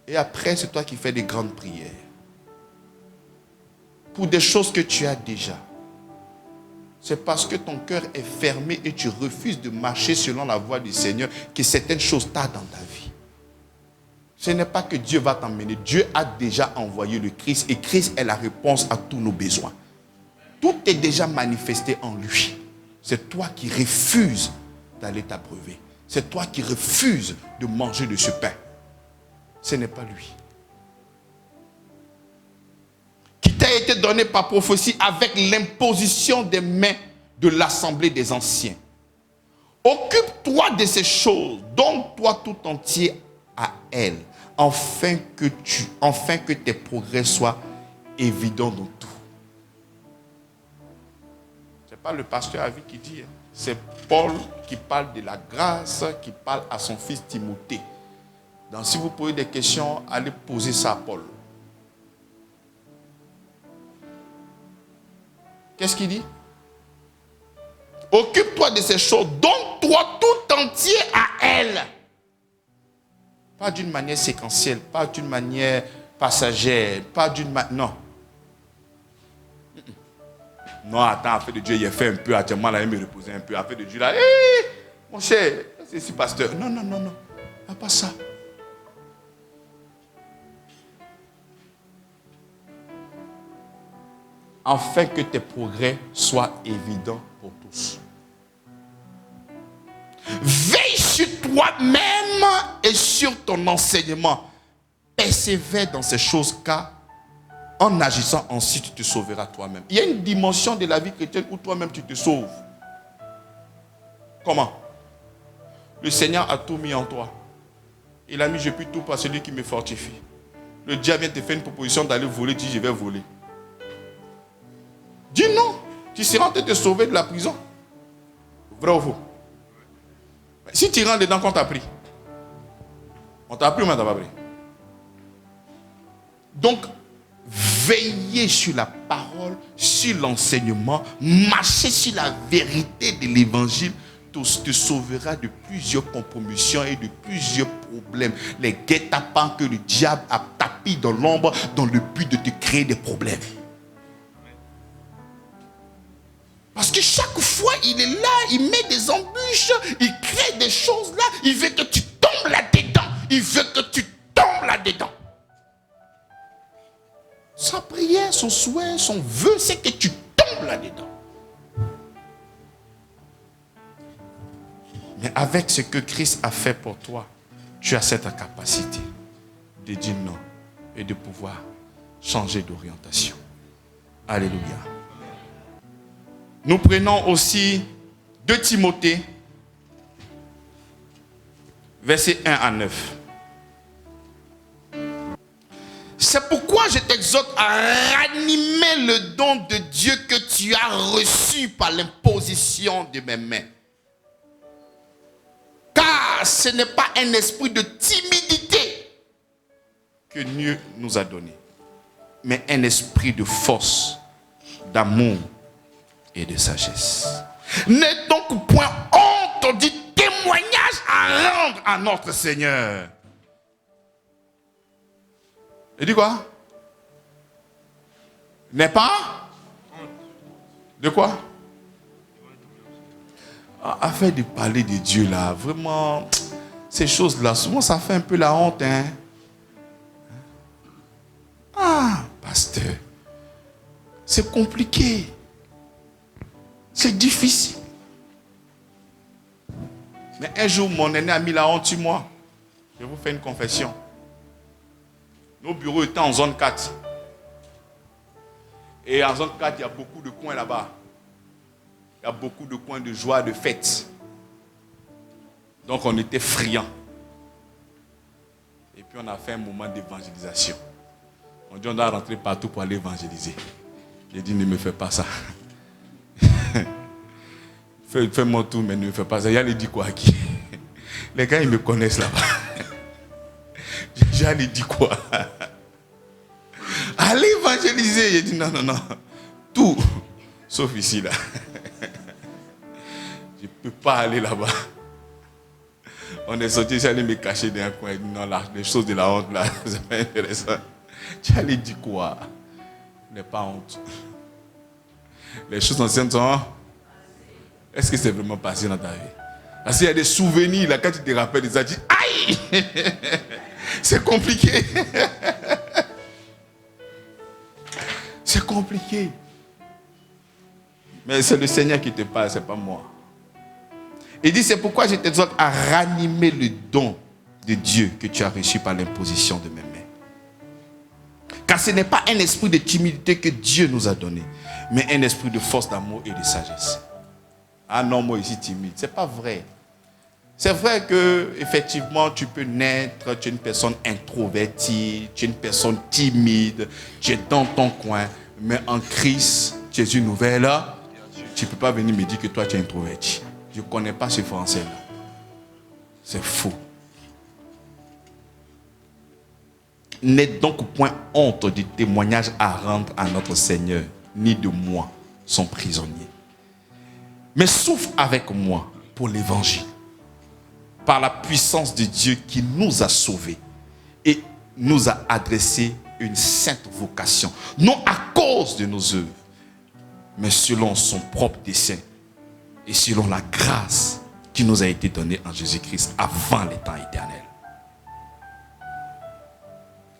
Et après, c'est toi qui fais des grandes prières. Pour des choses que tu as déjà. C'est parce que ton cœur est fermé et tu refuses de marcher selon la voie du Seigneur que certaines choses tardent dans ta vie. Ce n'est pas que Dieu va t'emmener. Dieu a déjà envoyé le Christ et Christ est la réponse à tous nos besoins. Tout est déjà manifesté en lui. C'est toi qui refuses d'aller t'abreuver. C'est toi qui refuses de manger de ce pain. Ce n'est pas lui. Qui t'a été donné par prophétie avec l'imposition des mains de l'assemblée des anciens. Occupe-toi de ces choses. Donne-toi tout entier à elle. afin que tes progrès soient évidents dans tout. Ce n'est pas le pasteur Avi qui dit, c'est Paul qui parle de la grâce, qui parle à son fils Timothée. Donc si vous posez des questions, allez poser ça à Paul. Qu'est-ce qu'il dit? Occupe-toi de ces choses, donne-toi tout entier à elle. Pas d'une manière séquentielle, pas d'une manière passagère, pas d'une manière... Non. Non, attends, affaire de Dieu, il a fait un peu, actuellement, là, il me reposer un peu. Affaire de Dieu, là, hey, mon cher, c'est ici, pasteur. Non, non, non, non, il n'y a pas ça. Afin que tes progrès soient évidents pour tous. Veille sur toi-même et sur ton enseignement. Persévère dans ces choses, car en agissant ainsi, tu te sauveras toi-même. Il y a une dimension de la vie chrétienne où toi-même tu te sauves. Comment? Le Seigneur a tout mis en toi. Il a mis je puis tout par celui qui me fortifie. Le diable vient te faire une proposition d'aller voler, tu dis je vais voler. Dis non, tu seras en train de te sauver de la prison. Vrai ou faux? Si tu rentres dedans, qu'on t'a pris. On t'a pris ou on t'a pas pris? Donc, veillez sur la parole, sur l'enseignement, marchez sur la vérité de l'évangile, te sauvera de plusieurs compromissions et de plusieurs problèmes. Les guet-apens que le diable a tapis dans l'ombre dans le but de te créer des problèmes. Parce que chaque fois, il est là, il met des embûches, il crée des choses là, il veut que tu tombes là-dedans. Il veut que tu tombes là-dedans. Sa prière, son souhait, son vœu, c'est que tu tombes là-dedans. Mais avec ce que Christ a fait pour toi, tu as cette capacité de dire non et de pouvoir changer d'orientation. Alléluia. Nous prenons aussi 2 Timothée, versets 1 à 9. C'est pourquoi je t'exhorte à ranimer le don de Dieu que tu as reçu par l'imposition de mes mains. Car ce n'est pas un esprit de timidité que Dieu nous a donné, mais un esprit de force, d'amour et de sagesse. N'aie donc point honte du témoignage à rendre à notre Seigneur. Il dit quoi? N'est pas? De quoi? Afin de parler de Dieu là, vraiment, ces choses-là, souvent ça fait un peu la honte, hein? Ah, pasteur, c'est compliqué. C'est difficile. Mais un jour, mon aîné a mis la honte sur moi. Je vous fais une confession. Nos bureaux étaient en zone 4. Et en zone 4, il y a beaucoup de coins là-bas. Il y a beaucoup de coins de joie, de fête. Donc on était friands. Et puis on a fait un moment d'évangélisation. On dit on doit rentrer partout pour aller évangéliser. J'ai dit ne me fais pas ça. Fais-moi tout, mais ne me fais pas ça. J'allais dire quoi à qui? Les gars, ils me connaissent là-bas. J'allais dire quoi? Allez évangéliser. J'ai dit non, non, non. Tout, sauf ici, là. Je ne peux pas aller là-bas. On est sorti, j'allais me cacher dans un coin. Non, là, les choses de la honte, là, c'est pas intéressant. J'allais dire quoi? N'aie pas honte. Les choses anciennes sont... Est-ce que c'est vraiment passé dans ta vie? Parce qu'il y a des souvenirs, là, quand tu te rappelles, tu dis, aïe! C'est compliqué. C'est compliqué. Mais c'est le Seigneur qui te parle, c'est pas moi. Il dit, c'est pourquoi je t'exhorte à ranimer le don de Dieu que tu as reçu par l'imposition de mes mains. Car ce n'est pas un esprit de timidité que Dieu nous a donné, mais un esprit de force, d'amour et de sagesse. Ah non, moi ici timide. C'est pas vrai. C'est vrai que effectivement, tu peux naître, tu es une personne introvertie, tu es une personne timide, tu es dans ton coin, mais en Christ, tu es une nouvelle. Tu ne peux pas venir me dire que toi, tu es introverti. Je ne connais pas ce français-là. C'est faux. N'aie donc point honte du témoignage à rendre à notre Seigneur, ni de moi, son prisonnier. Mais souffre avec moi pour l'évangile, par la puissance de Dieu qui nous a sauvés et nous a adressé une sainte vocation, non à cause de nos œuvres, mais selon son propre dessein et selon la grâce qui nous a été donnée en Jésus-Christ avant les temps éternels.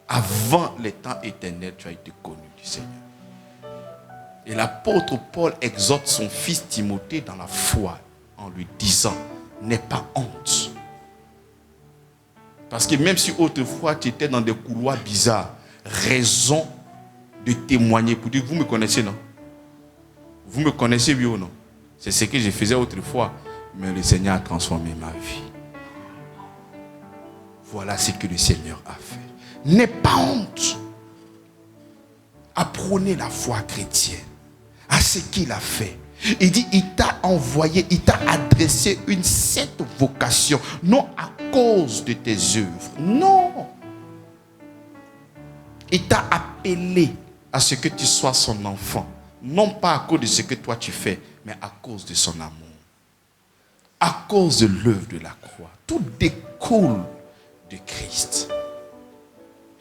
Avant les temps éternels, tu as été connu du Seigneur. Et l'apôtre Paul exhorte son fils Timothée dans la foi en lui disant, n'aie pas honte. Parce que même si autrefois tu étais dans des couloirs bizarres, raison de témoigner pour dire, vous me connaissez, non? Vous me connaissez, oui ou non? C'est ce que je faisais autrefois, mais le Seigneur a transformé ma vie. Voilà ce que le Seigneur a fait. N'aie pas honte. Apprenez la foi chrétienne, à ce qu'il a fait. Il dit, il t'a envoyé, il t'a adressé une sainte vocation, non à cause de tes œuvres, non. Il t'a appelé à ce que tu sois son enfant, non pas à cause de ce que toi tu fais, mais à cause de son amour, à cause de l'œuvre de la croix. Tout découle de Christ.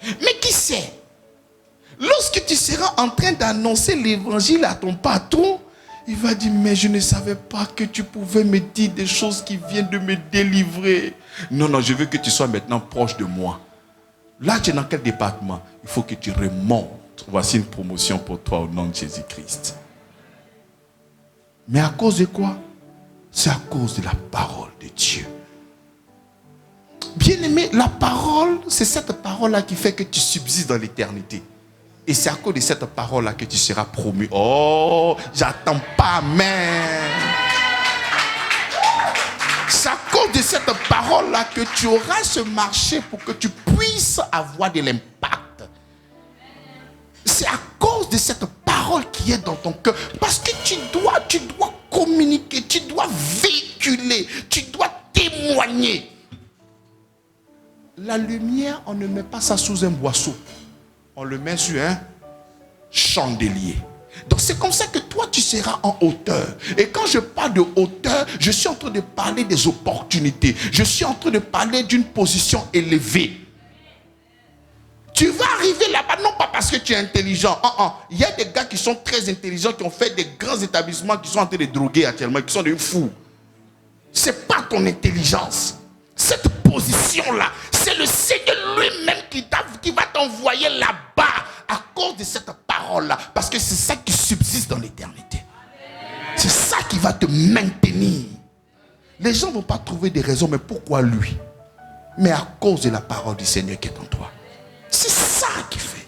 Mais qui sait? Lorsque tu seras en train d'annoncer l'évangile à ton patron, il va dire, mais je ne savais pas que tu pouvais me dire des choses qui viennent de me délivrer. Non, non, je veux que tu sois maintenant proche de moi. Là, tu es dans quel département? Il faut que tu remontes. Voici une promotion pour toi au nom de Jésus-Christ. Mais à cause de quoi? C'est à cause de la parole de Dieu. Bien-aimé, la parole, c'est cette parole-là qui fait que tu subsistes dans l'éternité. Et c'est à cause de cette parole-là que tu seras promu. Oh, j'attends pas, amen. C'est à cause de cette parole-là que tu auras ce marché pour que tu puisses avoir de l'impact. C'est à cause de cette parole qui est dans ton cœur. Parce que tu dois communiquer, tu dois véhiculer, tu dois témoigner. La lumière, on ne met pas ça sous un boisseau. On le met sur un chandelier. Donc c'est comme ça que toi tu seras en hauteur. Et quand je parle de hauteur, je suis en train de parler des opportunités. Je suis en train de parler d'une position élevée. Tu vas arriver là-bas, non pas parce que tu es intelligent. Il y a des gars qui sont très intelligents, qui ont fait des grands établissements, qui sont en train de droguer actuellement, qui sont des fous. C'est pas ton intelligence. Cette position-là, c'est le Seigneur lui-même qui va t'envoyer là-bas à cause de cette parole-là. Parce que c'est ça qui subsiste dans l'éternité. C'est ça qui va te maintenir. Les gens ne vont pas trouver des raisons, mais pourquoi lui? Mais à cause de la parole du Seigneur qui est en toi. C'est ça qui fait.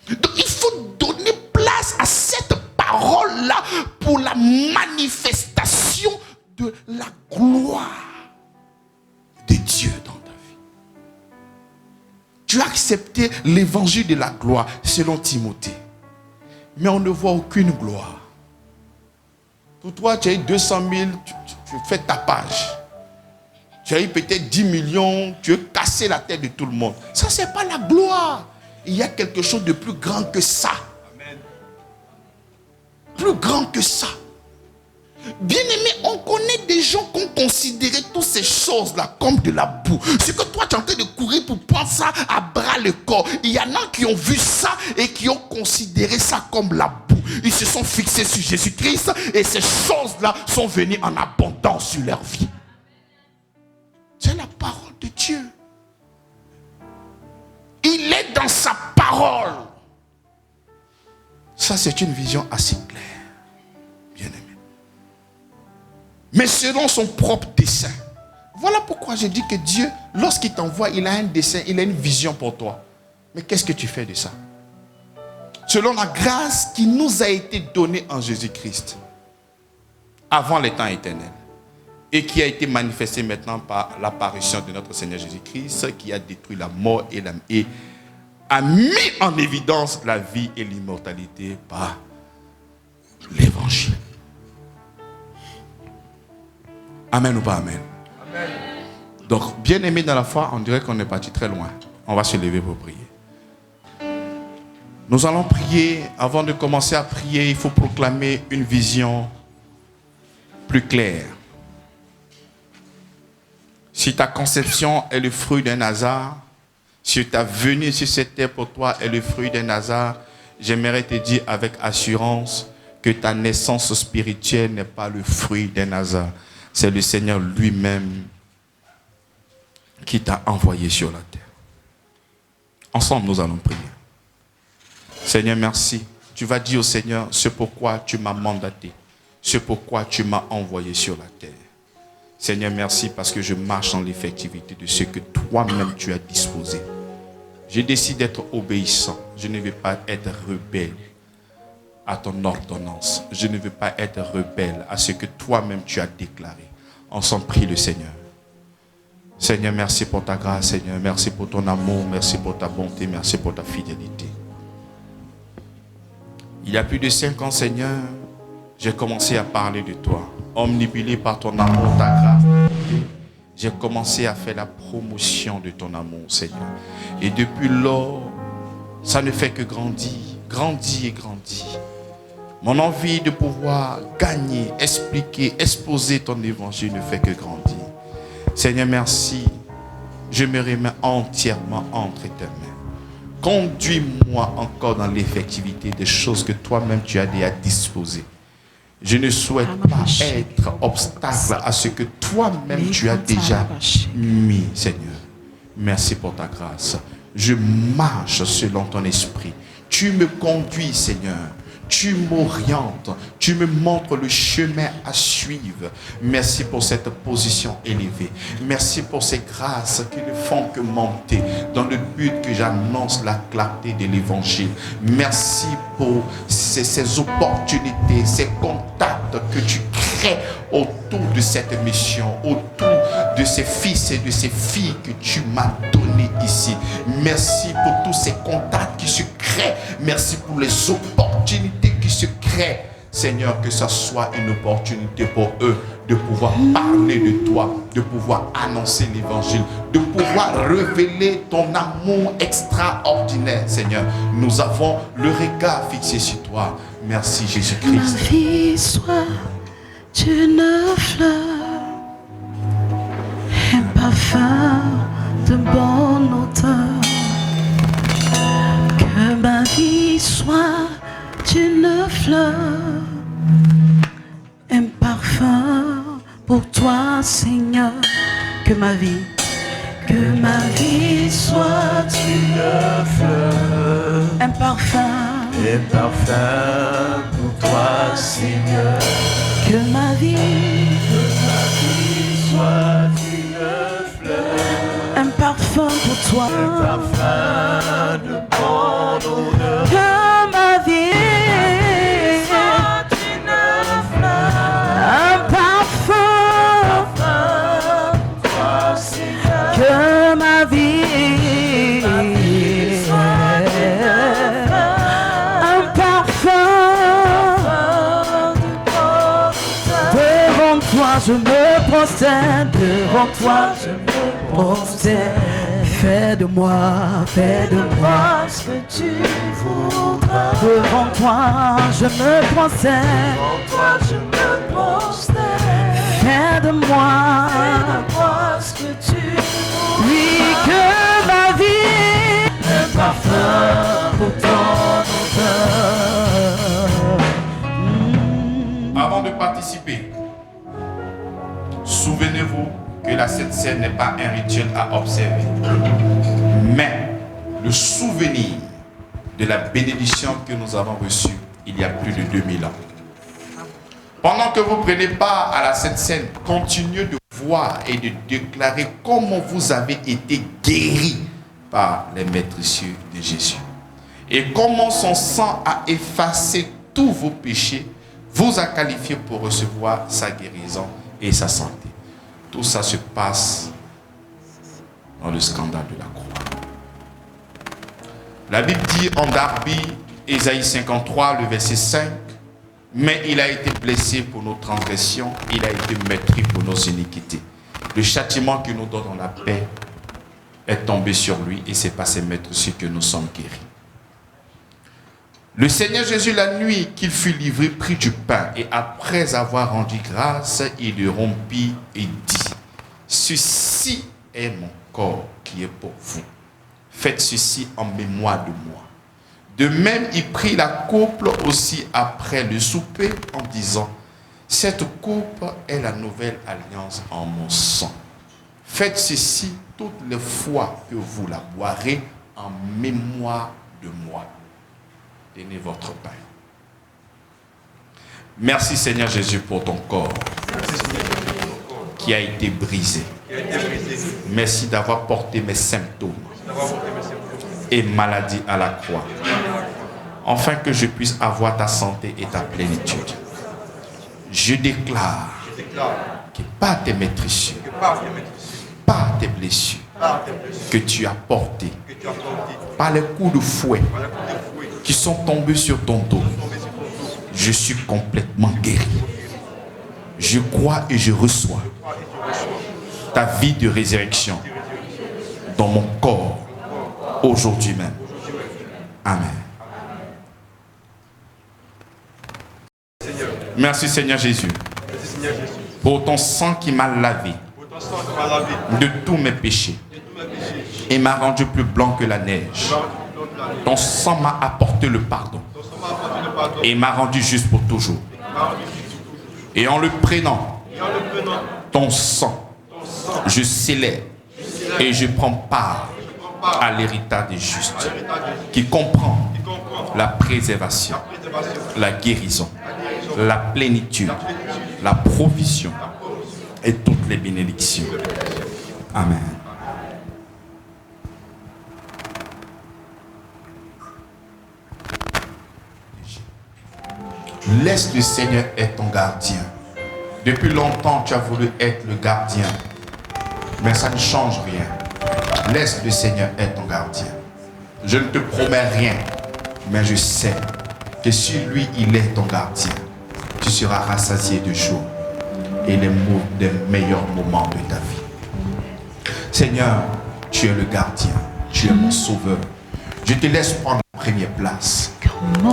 Donc il faut donner place à cette parole-là pour la manifestation de la gloire de Dieu dans ta vie. Tu as accepté l'évangile de la gloire selon Timothée. Mais on ne voit aucune gloire. Pour toi, tu as eu 200 000, tu fais tapage. Tu as eu peut-être 10 millions, tu veux casser la tête de tout le monde. Ça, ce n'est pas la gloire. Il y a quelque chose de plus grand que ça. Amen. Plus grand que ça. Bien-aimé, on connaît des gens qui ont considéré toutes ces choses-là comme de la boue. C'est que toi, tu es en train de courir pour prendre ça à bras le corps. Il y en a qui ont vu ça et qui ont considéré ça comme la boue. Ils se sont fixés sur Jésus-Christ et ces choses-là sont venues en abondance sur leur vie. C'est la parole de Dieu. Il est dans sa parole. Ça, c'est une vision assez claire. Bien-aimé. Mais selon son propre dessein. Voilà pourquoi je dis que Dieu, lorsqu'il t'envoie, il a un dessein, il a une vision pour toi. Mais qu'est-ce que tu fais de ça? Selon la grâce qui nous a été donnée en Jésus-Christ, avant les temps éternels, et qui a été manifesté maintenant par l'apparition de notre Seigneur Jésus-Christ, qui a détruit la mort et a mis en évidence la vie et l'immortalité par l'évangile. Amen ou pas amen? Amen. Donc, bien aimé dans la foi, on dirait qu'on est parti très loin. On va se lever pour prier. Nous allons prier. Avant de commencer à prier, il faut proclamer une vision plus claire. Si ta conception est le fruit d'un hasard, si ta venue sur cette terre pour toi est le fruit d'un hasard, j'aimerais te dire avec assurance que ta naissance spirituelle n'est pas le fruit d'un hasard. C'est le Seigneur lui-même qui t'a envoyé sur la terre. Ensemble, nous allons prier. Seigneur, merci. Tu vas dire au Seigneur, c'est pourquoi tu m'as mandaté. C'est pourquoi tu m'as envoyé sur la terre. Seigneur, merci parce que je marche dans l'effectivité de ce que toi-même tu as disposé. Je décide d'être obéissant. Je ne veux pas être rebelle à ton ordonnance. Je ne veux pas être rebelle à ce que toi-même tu as déclaré. Ensemble, prie le Seigneur. Seigneur, merci pour ta grâce, Seigneur. Merci pour ton amour. Merci pour ta bonté. Merci pour ta fidélité. Il y a plus de 5 ans, Seigneur, j'ai commencé à parler de toi. Omnibulé par ton amour, ta grâce, j'ai commencé à faire la promotion de ton amour, Seigneur. Et depuis lors, ça ne fait que grandir, grandir et grandir. Mon envie de pouvoir gagner, expliquer, exposer ton évangile ne fait que grandir. Seigneur, merci. Je me remets entièrement entre tes mains. Conduis-moi encore dans l'effectivité des choses que toi-même tu as déjà disposées. Je ne souhaite pas être obstacle à ce que toi-même tu as déjà mis, Seigneur. Merci pour ta grâce. Je marche selon ton esprit. Tu me conduis, Seigneur. Tu m'orientes, tu me montres le chemin à suivre. Merci pour cette position élevée. Merci pour ces grâces qui ne font que monter dans le but que j'annonce la clarté de l'évangile. Merci pour ces opportunités, ces contacts que tu crées autour de cette mission, autour de ces fils et de ces filles que tu m'as donnés ici. Merci pour tous ces contacts qui se créent. Merci pour les opportunités qui se créent. Seigneur, que ce soit une opportunité pour eux de pouvoir parler de toi, de pouvoir annoncer l'évangile, de pouvoir révéler ton amour extraordinaire, Seigneur. Nous avons le regard fixé sur toi. Merci, Jésus-Christ. Ma vie soit une fleur, un parfum de bonne odeur. Que ma vie soit une fleur, un parfum pour toi, Seigneur. Que ma vie soit une fleur, un parfum pour toi, Seigneur. que ma vie Soit une fleur, un parfum pour toi, parfum de bonne odeur. que ma vie Soit une fleur, un parfum, pour toi, Seigneur. que ma vie un parfum. Devant toi je me prosterne, devant toi je me prosterne. Fais de moi ce que tu voudras. Devant toi je me prosterne, fais de moi ce que tu voudras. Oui, que ma vie un parfum pour ton odeur. Avant de participer, souvenez-vous que la Sainte Seine n'est pas un rituel à observer, mais le souvenir de la bénédiction que nous avons reçue il y a plus de 2000 ans. Pendant que vous prenez part à la Sainte Seine, continuez de voir et de déclarer comment vous avez été guéris par les maîtressiers de Jésus. Et comment son sang a effacé tous vos péchés, vous a qualifié pour recevoir sa guérison et sa santé. Tout ça se passe dans le scandale de la croix. La Bible dit en Darby, Ésaïe 53, le verset 5, « Mais il a été blessé pour nos transgressions, il a été meurtri pour nos iniquités. Le châtiment qui nous donne la paix est tombé sur lui et c'est par ses meurtrissures que nous sommes guéris. » Le Seigneur Jésus, la nuit qu'il fut livré, prit du pain et après avoir rendu grâce, il le rompit et dit, « Ceci est mon corps qui est pour vous. Faites ceci en mémoire de moi. » De même, il prit la coupe aussi après le souper en disant, « Cette coupe est la nouvelle alliance en mon sang. Faites ceci toutes les fois que vous la boirez en mémoire de moi. » Tenez votre pain. Merci Seigneur Jésus pour ton corps qui a été brisé. Merci d'avoir porté mes symptômes et maladies à la croix, afin que je puisse avoir ta santé et ta plénitude. Je déclare que par tes meurtrissures, par tes blessures que tu as portées, par les coups de fouet qui sont tombés sur ton dos, je suis complètement guéri. Je crois et je reçois ta vie de résurrection dans mon corps aujourd'hui même. Amen. Merci Seigneur Jésus pour ton sang qui m'a lavé de tous mes péchés et m'a rendu plus blanc que la neige. Ton sang m'a apporté le pardon et m'a rendu juste pour toujours. Et en le prenant, ton sang, je célèbre et je prends part à l'héritage des justes qui comprend la préservation, la guérison, la plénitude, la provision et toutes les bénédictions. Amen. Laisse le Seigneur être ton gardien. Depuis longtemps, tu as voulu être le gardien, mais ça ne change rien. Laisse le Seigneur être ton gardien. Je ne te promets rien, mais je sais que si lui, il est ton gardien, tu seras rassasié de joie et les meilleurs moments de ta vie. Seigneur, tu es le gardien, tu es mon sauveur. Je te laisse prendre la première place.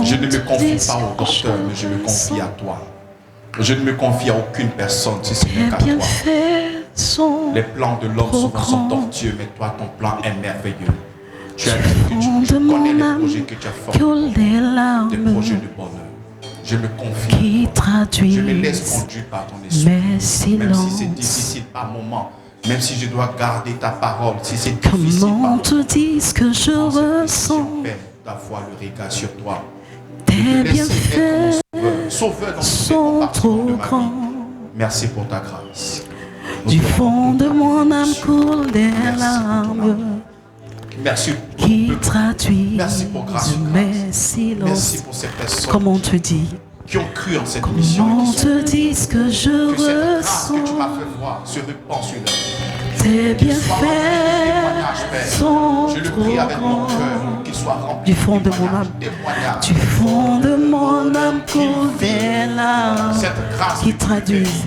Je ne me confie pas au docteur, mais je me confie à toi. Je ne me confie à aucune personne si ce n'est qu'à toi. Les plans de l'homme souvent sont tortueux, mais toi, ton plan est merveilleux. Tu as dit que tu connais les projets que tu as formés, des projets de bonheur. Je me confie, je me laisse conduire par ton esprit, même si c'est difficile par moment, même si je dois garder ta parole, si c'est difficile par moment, te dis que je ressens d'avoir le regard sur toi. tes bienfaits Sauveur sont trop grands. Merci pour ta grâce. Du fond de mon âme coulent des larmes Merci qui traduisent mes silences. Merci silences. pour ces personnes Comment te dit, qui ont cru en cette mission. comment te dis ce que je Que cette grâce que tu ressens. m'as fait voir se répand sur leur vie. Tes Qu'ils soient remplis de bienfaits témoignages, Père. sont Je le trop prie avec mon grands. cœur, qu'ils soient remplis Du fond de mon témoignages, âme, témoignages. du fond de mon âme coulent des larmes Cette grâce qui traduisent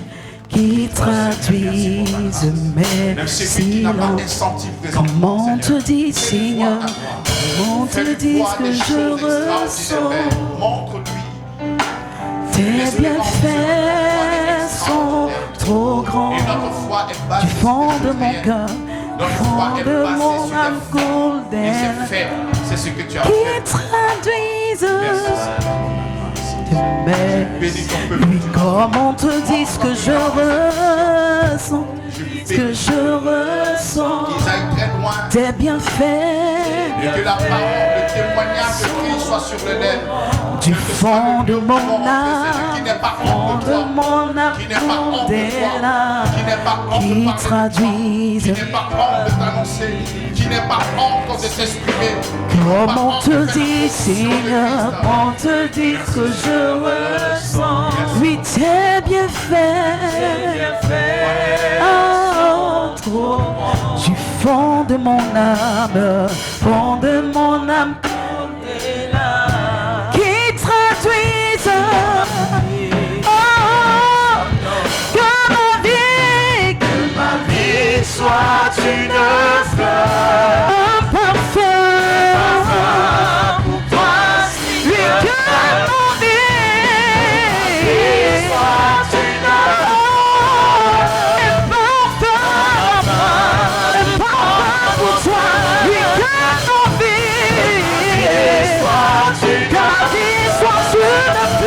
mes même celui qui n'a pas silences. senti présentement, Comment Seigneur. te dis, Seigneur, comment te Fais-lui dis voir ce que des je choses extraordinaires, ressens. Père. Montre-lui. Tes bienfaits sont trop grands. Et notre foi est basée Du fond sur de des mon choses cœur, réelles. du Notre fond foi est de basée mon sur âme des faits. coule Et des ces faits, c'est ce que tu as qui fait. traduisent mes Bénis ton peuple. oui, comment te dis ce que je ressens, ce que je ressens, Qu'ils aillent très loin. tes bienfaits. Et que la parole, le témoignage de Christ soit sur les lèvres. Du fond de mon Qui n'est âme, pas fond honte de de toi. mon âme, Qui n'est pas honte des de toi. larmes Qui n'est pas honte de qui parler de toi. traduisent. Qui n'est pas honte de t'annoncer. Qui n'est pas honte de s'exprimer. Comment te dis, Seigneur, comment te dis ce que je ressens. Oui, tes bienfaits. Ah, de mon âme, fond de mon âme, qui traduisent que ma vie soit une fleur, un parfum pour toi, lui que mon vie soit une un parfum pour toi, lui que mon vie soit une que ma vie soit une fleur,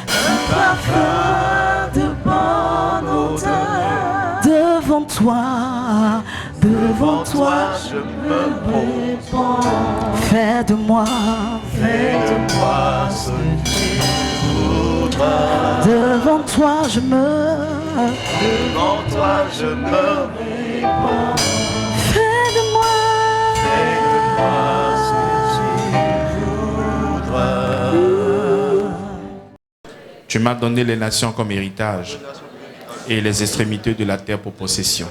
un parfum de ton odeur, lui que devant toi, je me répands. Fais de moi ce que tu voudras. devant toi, je me Devant toi, je me répands. fais de moi Ce que tu voudras. Tu m'as donné les nations comme héritage et les extrémités de la terre pour possession.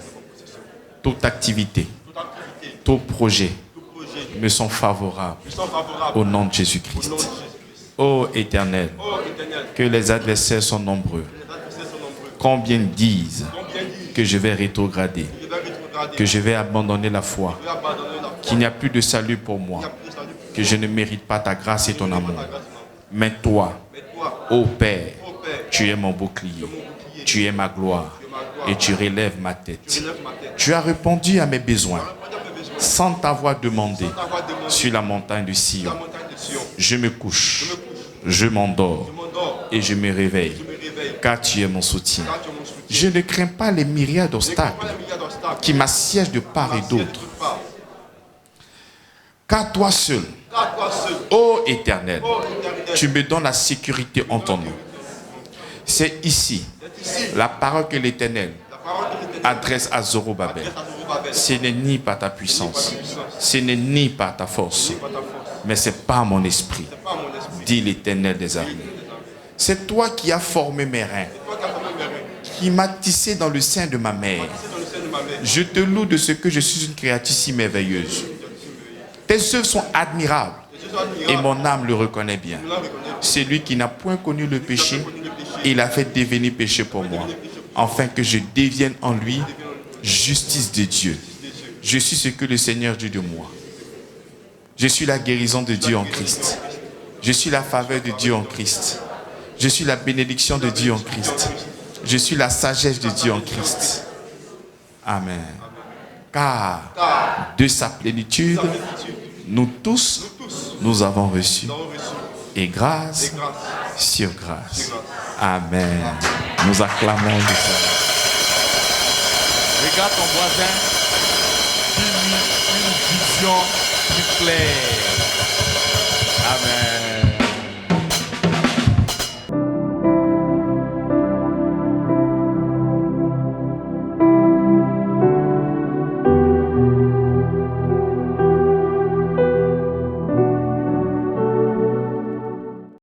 Toute activité, tout projet me sont favorables au nom de Jésus-Christ. Ô Éternel, que les adversaires sont nombreux. Combien disent que je vais rétrograder, que je vais abandonner la foi, qu'il n'y a plus de salut pour moi, que je ne mérite pas ta grâce et ton amour. Mais toi, ô Père, tu es mon bouclier, tu es ma gloire et tu relèves ma tête. Tu as répondu à mes besoins sans t'avoir demandé sur la montagne de Sion. Je me couche, je m'endors et je me réveille car tu es mon soutien. Je ne crains pas les myriades d'obstacles qui m'assiègent de part et d'autre. Car toi seul, ô Éternel, tu me donnes la sécurité en ton nom. C'est ici la parole que l'Éternel adresse à Zorobabel. Ce n'est ni par ta puissance, ce n'est ni par ta force, mais c'est par mon esprit, dit l'Éternel des armées. C'est toi qui as formé mes reins, qui m'as tissé dans le sein de ma mère. Je te loue de ce que je suis une créature si merveilleuse. Tes œuvres sont admirables et mon âme le reconnaît bien. Celui qui n'a point connu le péché, il a fait devenir péché pour moi, afin que je devienne en lui justice de Dieu. Je suis ce que le Seigneur dit de moi. Je suis la guérison de Dieu en Christ. Je suis la faveur de Dieu en Christ. Je suis la bénédiction de Dieu en Christ. Je suis la sagesse de Dieu en Christ. Amen. Car de sa plénitude, nous tous, nous avons reçu. Et grâce sur grâce. Amen. Nous acclamons le Seigneur. Regarde ton voisin, dis-lui une vision plus claire. Amen.